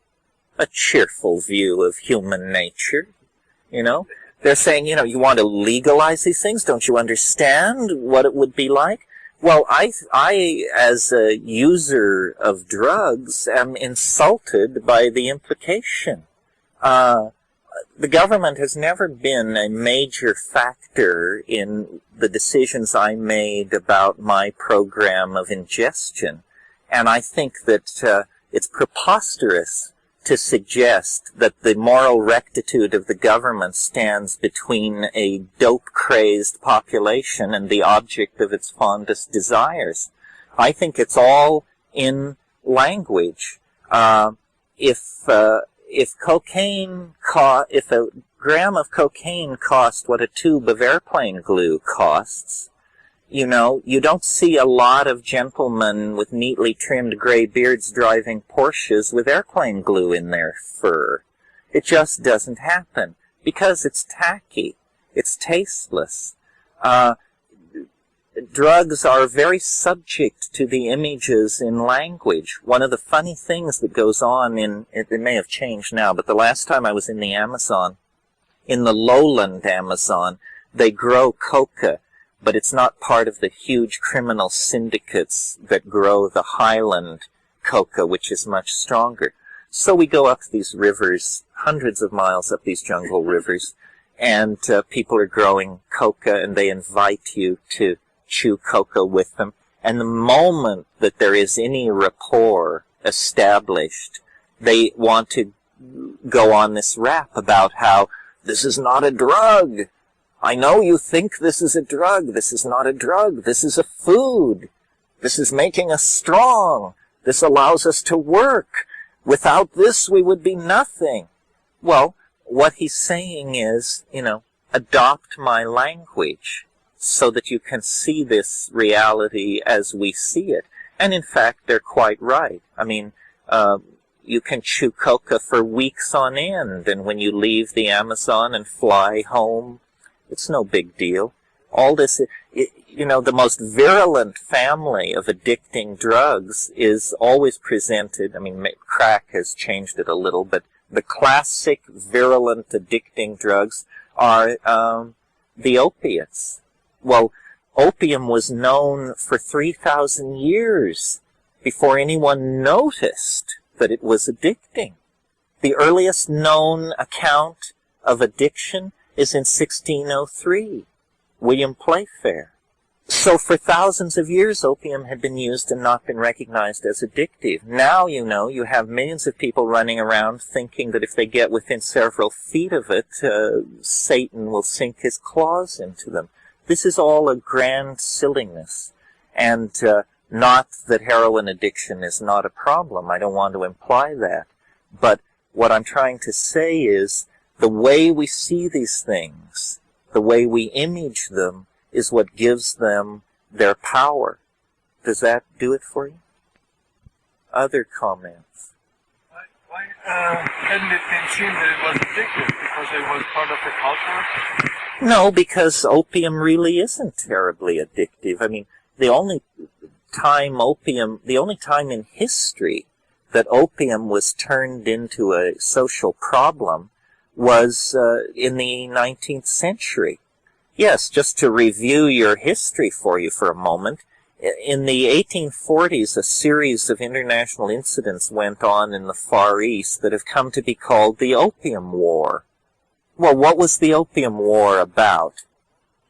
A cheerful view of human nature, They're saying, you want to legalize these things? Don't you understand what it would be like? Well, I as a user of drugs, am insulted by the implication. The government has never been a major factor in the decisions I made about my program of ingestion. And I think that it's preposterous to suggest that the moral rectitude of the government stands between a dope-crazed population and the object of its fondest desires. I think it's all in language. If a gram of cocaine cost what a tube of airplane glue costs, you don't see a lot of gentlemen with neatly trimmed gray beards driving Porsches with airplane glue in their fur. It just doesn't happen because it's tacky. It's tasteless. Drugs are very subject to the images in language. One of the funny things that goes on it may have changed now, but the last time I was in the Amazon, in the lowland Amazon, they grow coca, but it's not part of the huge criminal syndicates that grow the highland coca, which is much stronger. So we go up these rivers, hundreds of miles up these jungle rivers, and people are growing coca, and they invite you to chew coca with them. And the moment that there is any rapport established, they want to go on this rap about how this is not a drug. I know you think this is a drug. This is not a drug. This is a food. This is making us strong. This allows us to work. Without this, we would be nothing. Well, what he's saying is, adopt my language so that you can see this reality as we see it. And in fact, they're quite right. I mean, you can chew coca for weeks on end, and when you leave the Amazon and fly home, it's no big deal. All this, the most virulent family of addicting drugs is always presented, I mean, crack has changed it a little, but the classic virulent addicting drugs are the opiates. Well, opium was known for 3,000 years before anyone noticed that it was addicting. The earliest known account of addiction is in 1603, William Playfair. So for thousands of years, opium had been used and not been recognized as addictive. Now, you have millions of people running around thinking that if they get within several feet of it, Satan will sink his claws into them. This is all a grand silliness, and not that heroin addiction is not a problem. I don't want to imply that. But what I'm trying to say is the way we see these things, the way we image them, is what gives them their power. Does that do it for you? Other comments? Why hadn't it been seen that it was addictive? Because it was part of the culture? No, because opium really isn't terribly addictive. I mean, the only time in history that opium was turned into a social problem was in the 19th century. Yes, just to review your history for you for a moment, in the 1840s, a series of international incidents went on in the Far East that have come to be called the Opium War. Well, what was the Opium War about?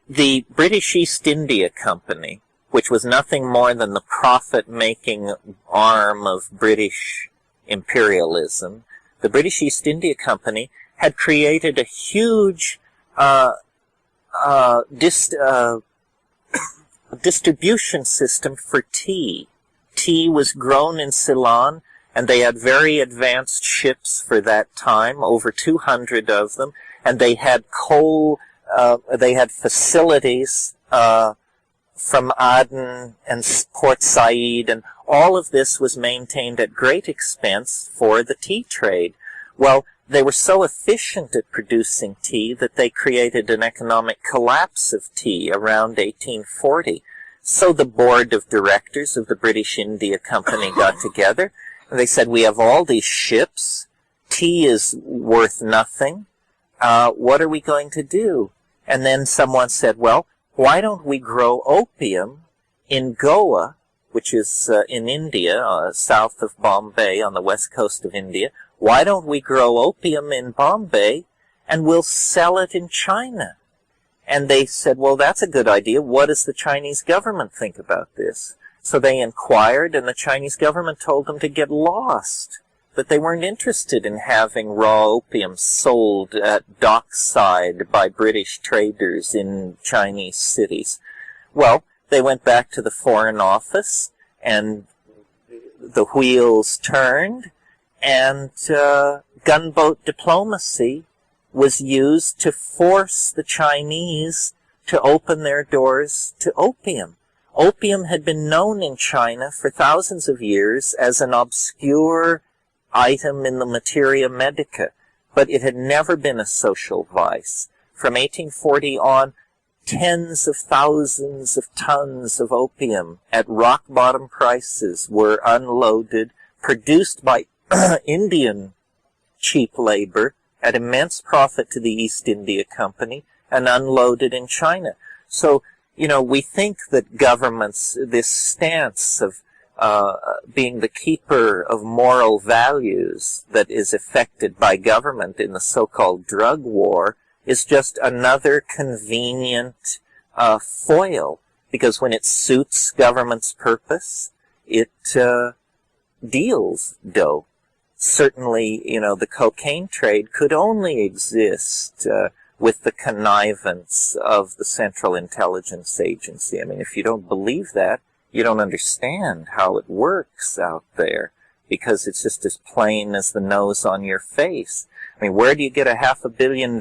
The British East India Company, which was nothing more than the profit-making arm of British imperialism, the British East India Company had created a huge distribution system for tea. Tea was grown in Ceylon, and they had very advanced ships for that time, over 200 of them, and they had they had facilities from Aden and Port Said, and all of this was maintained at great expense for the tea trade. Well, they were so efficient at producing tea that they created an economic collapse of tea around 1840. So the board of directors of the British India Company got together, and they said, we have all these ships, tea is worth nothing, what are we going to do? And then someone said, well, why don't we grow opium in Goa, which is in India, south of Bombay, on the west coast of India. Why don't we grow opium in Bombay, and we'll sell it in China? And they said, well, that's a good idea. What does the Chinese government think about this? So they inquired, and the Chinese government told them to get lost, that they weren't interested in having raw opium sold at dockside by British traders in Chinese cities. Well, they went back to the Foreign Office, and the wheels turned, and gunboat diplomacy was used to force the Chinese to open their doors to opium. Opium had been known in China for thousands of years as an obscure item in the materia medica, but it had never been a social vice. From 1840 on, tens of thousands of tons of opium at rock-bottom prices were unloaded, produced by Indian cheap labor at immense profit to the East India Company, and unloaded in China. So, we think that governments, this stance of being the keeper of moral values that is affected by government in the so-called drug war, is just another convenient foil because when it suits government's purpose, it deals dough. Certainly, the cocaine trade could only exist with the connivance of the Central Intelligence Agency. I mean, if you don't believe that, you don't understand how it works out there, because it's just as plain as the nose on your face. I mean, where do you get $500 million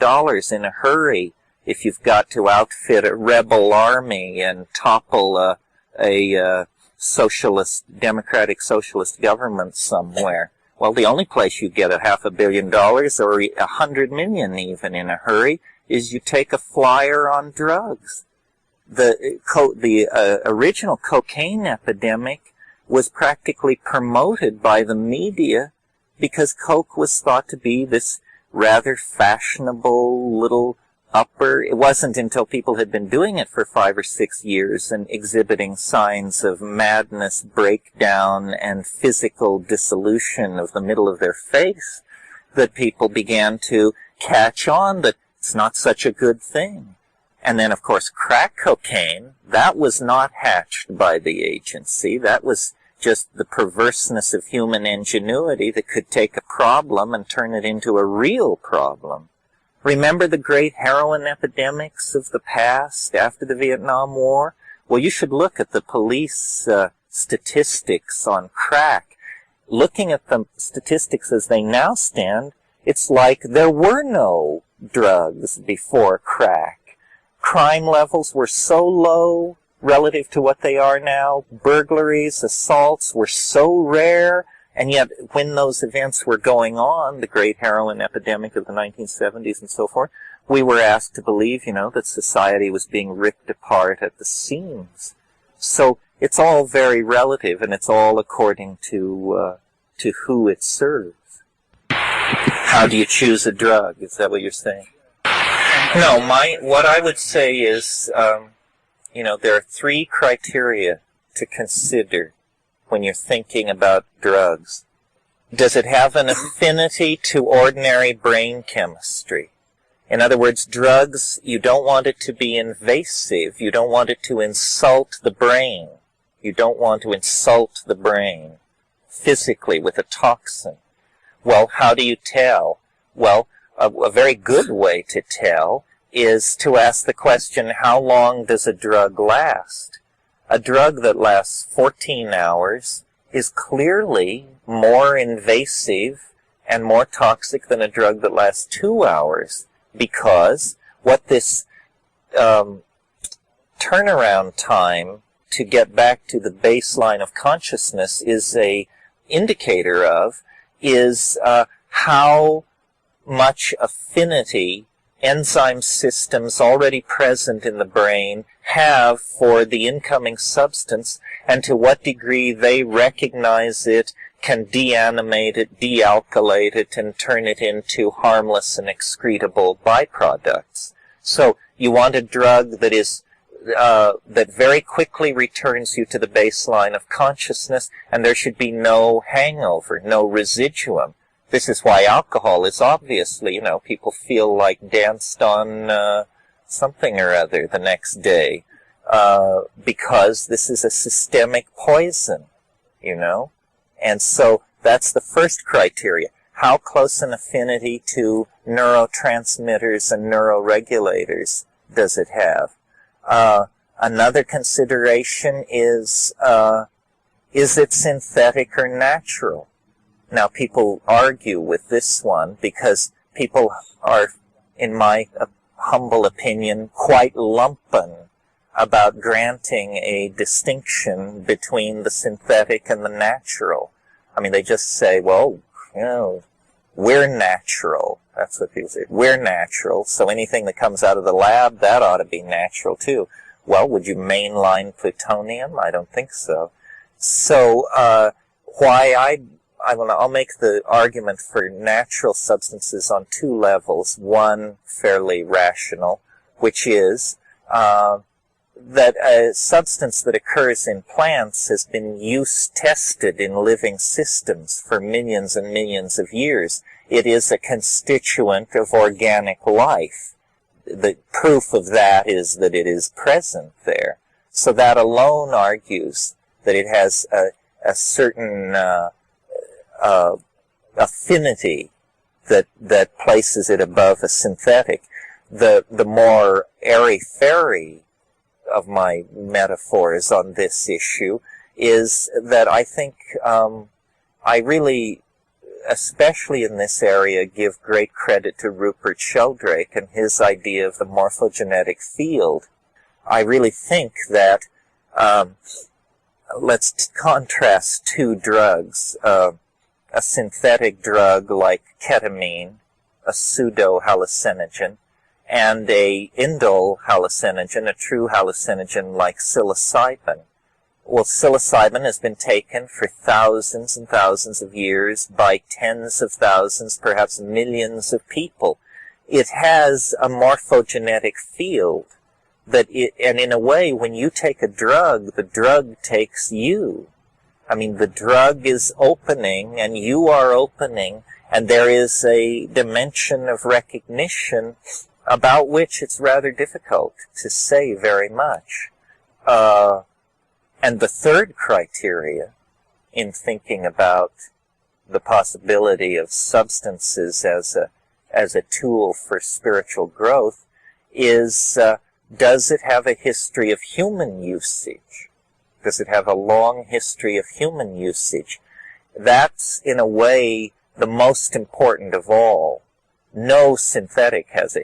in a hurry if you've got to outfit a rebel army and topple a democratic socialist government somewhere? Well, the only place you get $500 million, or $100 million even in a hurry, is you take a flyer on drugs. The original cocaine epidemic was practically promoted by the media because coke was thought to be this rather fashionable little upper. It wasn't until people had been doing it for 5 or 6 years and exhibiting signs of madness, breakdown, and physical dissolution of the middle of their face that people began to catch on that it's not such a good thing. And then, of course, crack cocaine, that was not hatched by the agency. That was just the perverseness of human ingenuity that could take a problem and turn it into a real problem. Remember the great heroin epidemics of the past after the Vietnam War? Well, you should look at the police statistics on crack. Looking at the statistics as they now stand, it's like there were no drugs before crack. Crime levels were so low relative to what they are now. Burglaries, assaults were so rare. And yet, when those events were going on, the great heroin epidemic of the 1970s and so forth, we were asked to believe, that society was being ripped apart at the seams. So it's all very relative, and it's all according to who it serves. How do you choose a drug? Is that what you're saying? No, what I would say is, there are 3 criteria to consider when you're thinking about drugs. Does it have an affinity to ordinary brain chemistry? In other words, drugs, you don't want it to be invasive. You don't want it to insult the brain. You don't want to insult the brain physically with a toxin. Well, how do you tell? Well, a very good way to tell is to ask the question, how long does a drug last? A drug that lasts 14 hours is clearly more invasive and more toxic than a drug that lasts 2 hours, because what this turnaround time to get back to the baseline of consciousness is a indicator of is how much affinity enzyme systems already present in the brain have for the incoming substance, and to what degree they recognize it, can deanimate it, dealkylate it, and turn it into harmless and excretable byproducts. So you want a drug that is that very quickly returns you to the baseline of consciousness, and there should be no hangover, no residuum. This is why alcohol is obviously, people feel like danced on something or other the next day, because this is a systemic poison, And so that's the first criteria. How close an affinity to neurotransmitters and neuroregulators does it have? Another consideration is it synthetic or natural? Now, people argue with this one because people are, in my humble opinion, quite lumpen about granting a distinction between the synthetic and the natural. I mean, they just say, well, we're natural. That's what people say. We're natural, so anything that comes out of the lab, that ought to be natural too. Well, would you mainline plutonium? I don't think so. So, I'll make the argument for natural substances on 2 levels. One, fairly rational, which is that a substance that occurs in plants has been use-tested in living systems for millions and millions of years. It is a constituent of organic life. The proof of that is that it is present there. So that alone argues that it has a certain affinity that places it above a synthetic. The more airy-fairy of my metaphors on this issue is that I think I really, especially in this area, give great credit to Rupert Sheldrake and his idea of the morphogenetic field. I really think that, let's contrast two drugs, a synthetic drug like ketamine, a pseudo-hallucinogen, and a indole hallucinogen, a true hallucinogen like psilocybin. Well, psilocybin has been taken for thousands and thousands of years by tens of thousands, perhaps millions of people. It has a morphogenetic field that and in a way, when you take a drug, the drug takes you. I mean, the drug is opening and you are opening, and there is a dimension of recognition about which it's rather difficult to say very much. And the third criteria in thinking about the possibility of substances as a tool for spiritual growth is, does it have a history of human usage? Does it have a long history of human usage? That's, in a way, the most important of all. No synthetic has a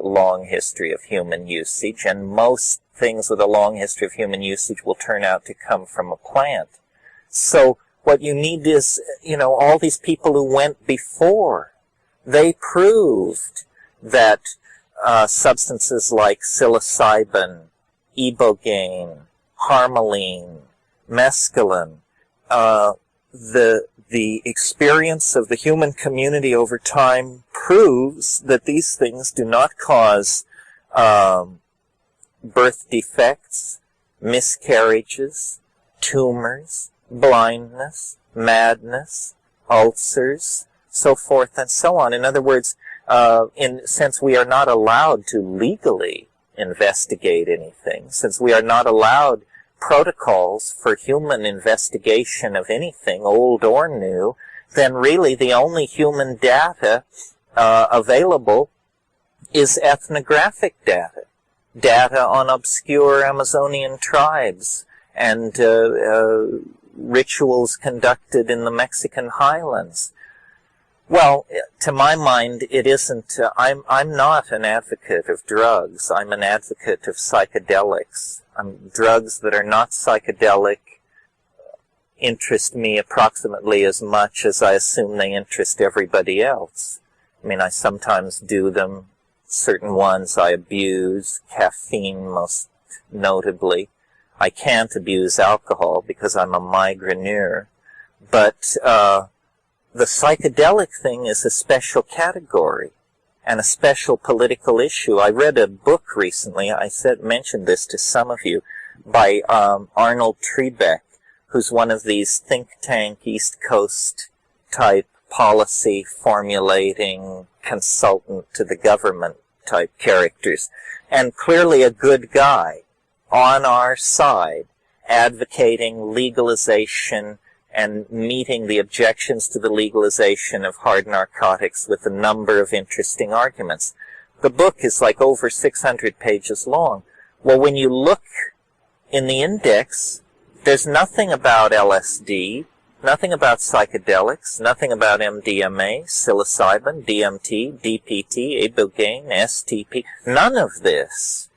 long history of human usage, and most things with a long history of human usage will turn out to come from a plant. So what you need is, all these people who went before, they proved that substances like psilocybin, ibogaine, harmaline, mescaline, the experience of the human community over time proves that these things do not cause birth defects, miscarriages, tumors, blindness, madness, ulcers, so forth and so on. In other words, since we are not allowed to legally investigate anything, since we are not allowed protocols for human investigation of anything, old or new, then really the only human data available is ethnographic data. Data on obscure Amazonian tribes and rituals conducted in the Mexican highlands. Well, to my mind, it isn't. I'm not an advocate of drugs. I'm an advocate of psychedelics. Drugs that are not psychedelic interest me approximately as much as I assume they interest everybody else. I mean, I sometimes do them. Certain ones I abuse, caffeine most notably. I can't abuse alcohol because I'm a migraineur. But the psychedelic thing is a special category and a special political issue. I read a book recently, mentioned this to some of you, by Arnold Trebeck, who's one of these think tank East Coast type policy formulating consultant to the government type characters, and clearly a good guy on our side, advocating legalization and meeting the objections to the legalization of hard narcotics with a number of interesting arguments. The book is like over 600 pages long. Well, when you look in the index, there's nothing about LSD, nothing about psychedelics, nothing about MDMA, psilocybin, DMT, DPT, ibogaine, STP, none of this.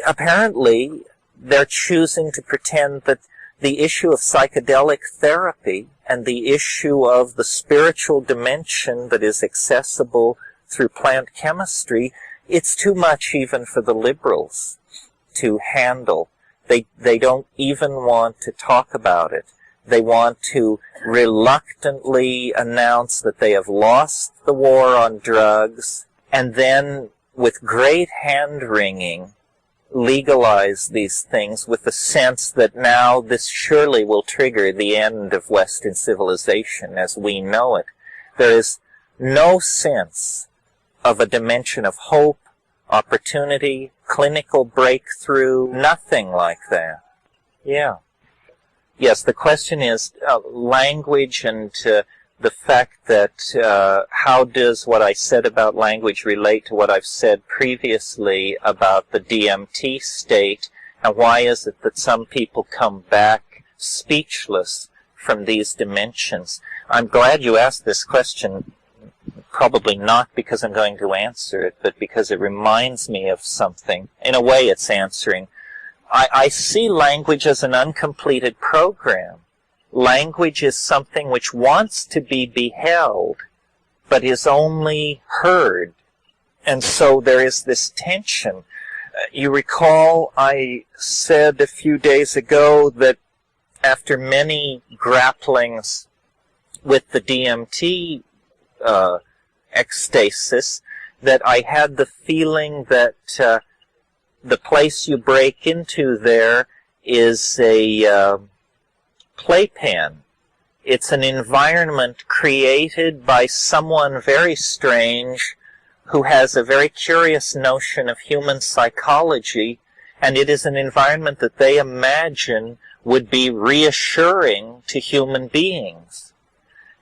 Apparently, they're choosing to pretend that the issue of psychedelic therapy and the issue of the spiritual dimension that is accessible through plant chemistry, it's too much even for the liberals to handle. They don't even want to talk about it. They want to reluctantly announce that they have lost the war on drugs, and then, with great hand-wringing, legalize these things with the sense that now this surely will trigger the end of Western civilization as we know it. There is no sense of a dimension of hope, opportunity, clinical breakthrough, nothing like that. Yeah. Yes, the question is language and the fact that how does what I said about language relate to what I've said previously about the DMT state, and why is it that some people come back speechless from these dimensions? I'm glad you asked this question, probably not because I'm going to answer it, but because it reminds me of something. In a way, it's answering. I see language as an uncompleted program. Language is something which wants to be beheld, but is only heard. And so there is this tension. You recall I said a few days ago that after many grapplings with the DMT ecstasis, that I had the feeling that the place you break into there is a playpen. It's an environment created by someone very strange who has a very curious notion of human psychology, and it is an environment that they imagine would be reassuring to human beings.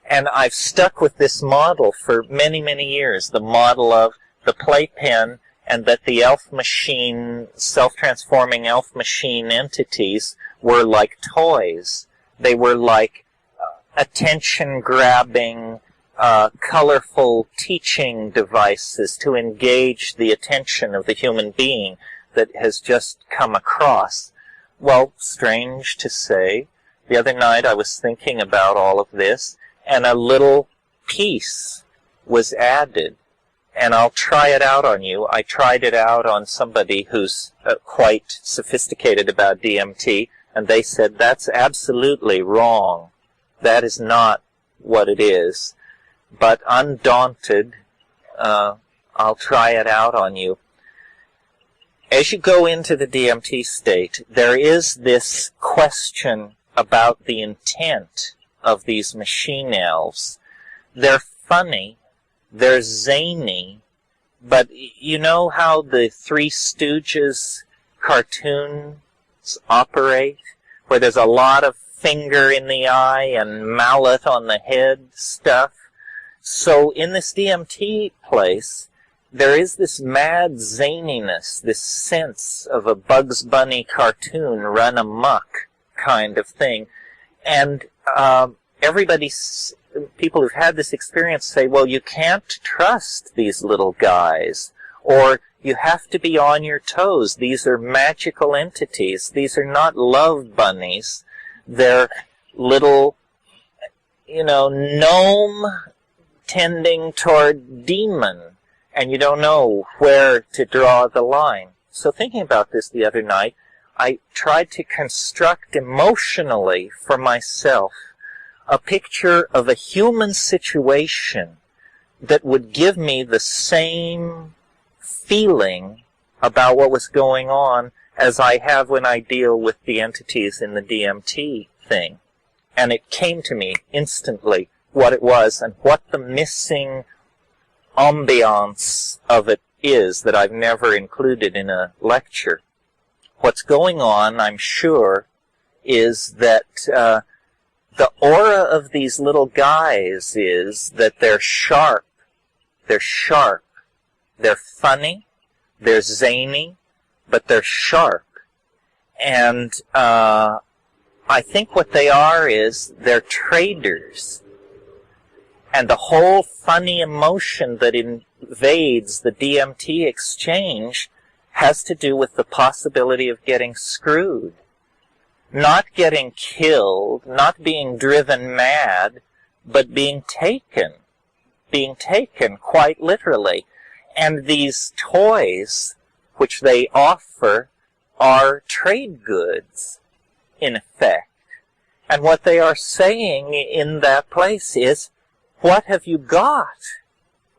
And I've stuck with this model for many, many years, the model of the playpen, and that the elf machine, self-transforming elf machine entities were like toys. They were like attention-grabbing, colorful teaching devices to engage the attention of the human being that has just come across. Well, strange to say, the other night I was thinking about all of this, and a little piece was added. And I'll try it out on you. I tried it out on somebody who's quite sophisticated about DMT, and they said, that's absolutely wrong. That is not what it is. But undaunted, I'll try it out on you. As you go into the DMT state, there is this question about the intent of these machine elves. They're funny. They're zany, but you know how the Three Stooges cartoons operate, where there's a lot of finger in the eye and mallet on the head stuff? So in this DMT place, there is this mad zaniness, this sense of a Bugs Bunny cartoon run amok kind of thing. And people who've had this experience say, well, you can't trust these little guys, or you have to be on your toes. These are magical entities. These are not love bunnies. They're little, gnome tending toward demon, and you don't know where to draw the line. So thinking about this the other night, I tried to construct emotionally for myself a picture of a human situation that would give me the same feeling about what was going on as I have when I deal with the entities in the DMT thing. And it came to me instantly what it was and what the missing ambiance of it is that I've never included in a lecture. What's going on, I'm sure, is that the aura of these little guys is that they're sharp, they're funny, they're zany, but they're sharp. And I think what they are is they're traders. And the whole funny emotion that invades the DMT exchange has to do with the possibility of getting screwed. Not getting killed, not being driven mad, but being taken quite literally. And these toys, which they offer, are trade goods, in effect. And what they are saying in that place is, what have you got?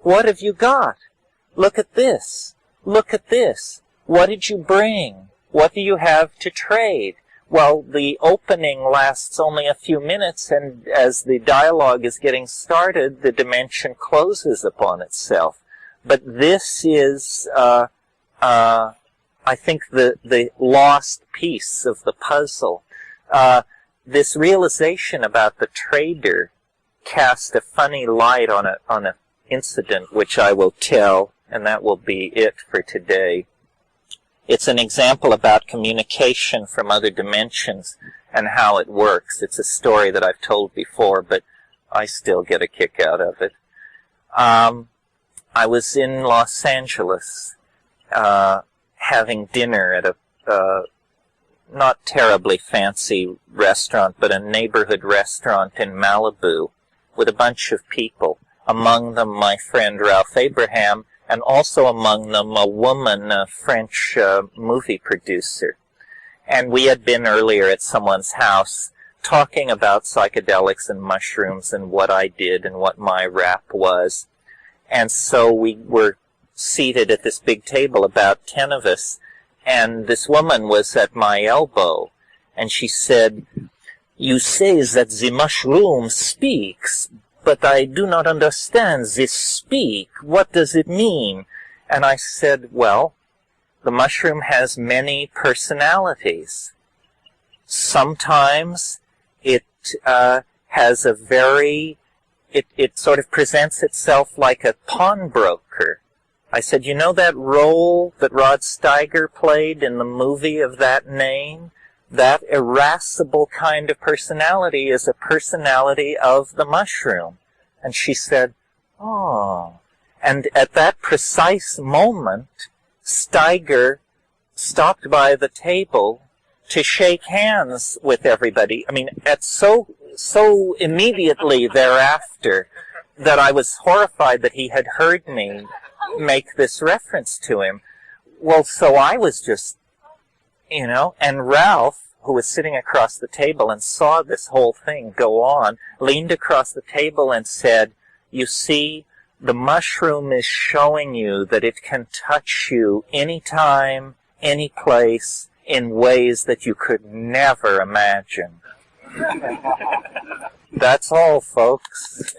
What have you got? Look at this. Look at this. What did you bring? What do you have to trade? Well, the opening lasts only a few minutes, and as the dialogue is getting started, the dimension closes upon itself. But this is a I think, the lost piece of the puzzle. This realization about the trader cast a funny light on an incident which I will tell, and that will be it for today. It's an example about communication from other dimensions and how it works. It's a story that I've told before, but I still get a kick out of it. I was in Los Angeles having dinner at a not terribly fancy restaurant, but a neighborhood restaurant in Malibu with a bunch of people, among them my friend Ralph Abraham, and also among them a woman, a French movie producer. And we had been earlier at someone's house talking about psychedelics and mushrooms and what I did and what my rap was. And so we were seated at this big table, about 10 of us, and this woman was at my elbow, and she said, "You say that the mushroom speaks, but I do not understand this speak. What does it mean?" And I said, well, the mushroom has many personalities. Sometimes it has a very, it sort of presents itself like a pawnbroker. I said, you know that role that Rod Steiger played in the movie of that name? That irascible kind of personality is a personality of the mushroom. And she said, oh. And at that precise moment, Steiger stopped by the table to shake hands with everybody. I mean, so immediately thereafter that I was horrified that he had heard me make this reference to him. Well, so I was just, and Ralph, who was sitting across the table and saw this whole thing go on, leaned across the table and said, you see, the mushroom is showing you that it can touch you anytime, any place, in ways that you could never imagine. That's all, folks.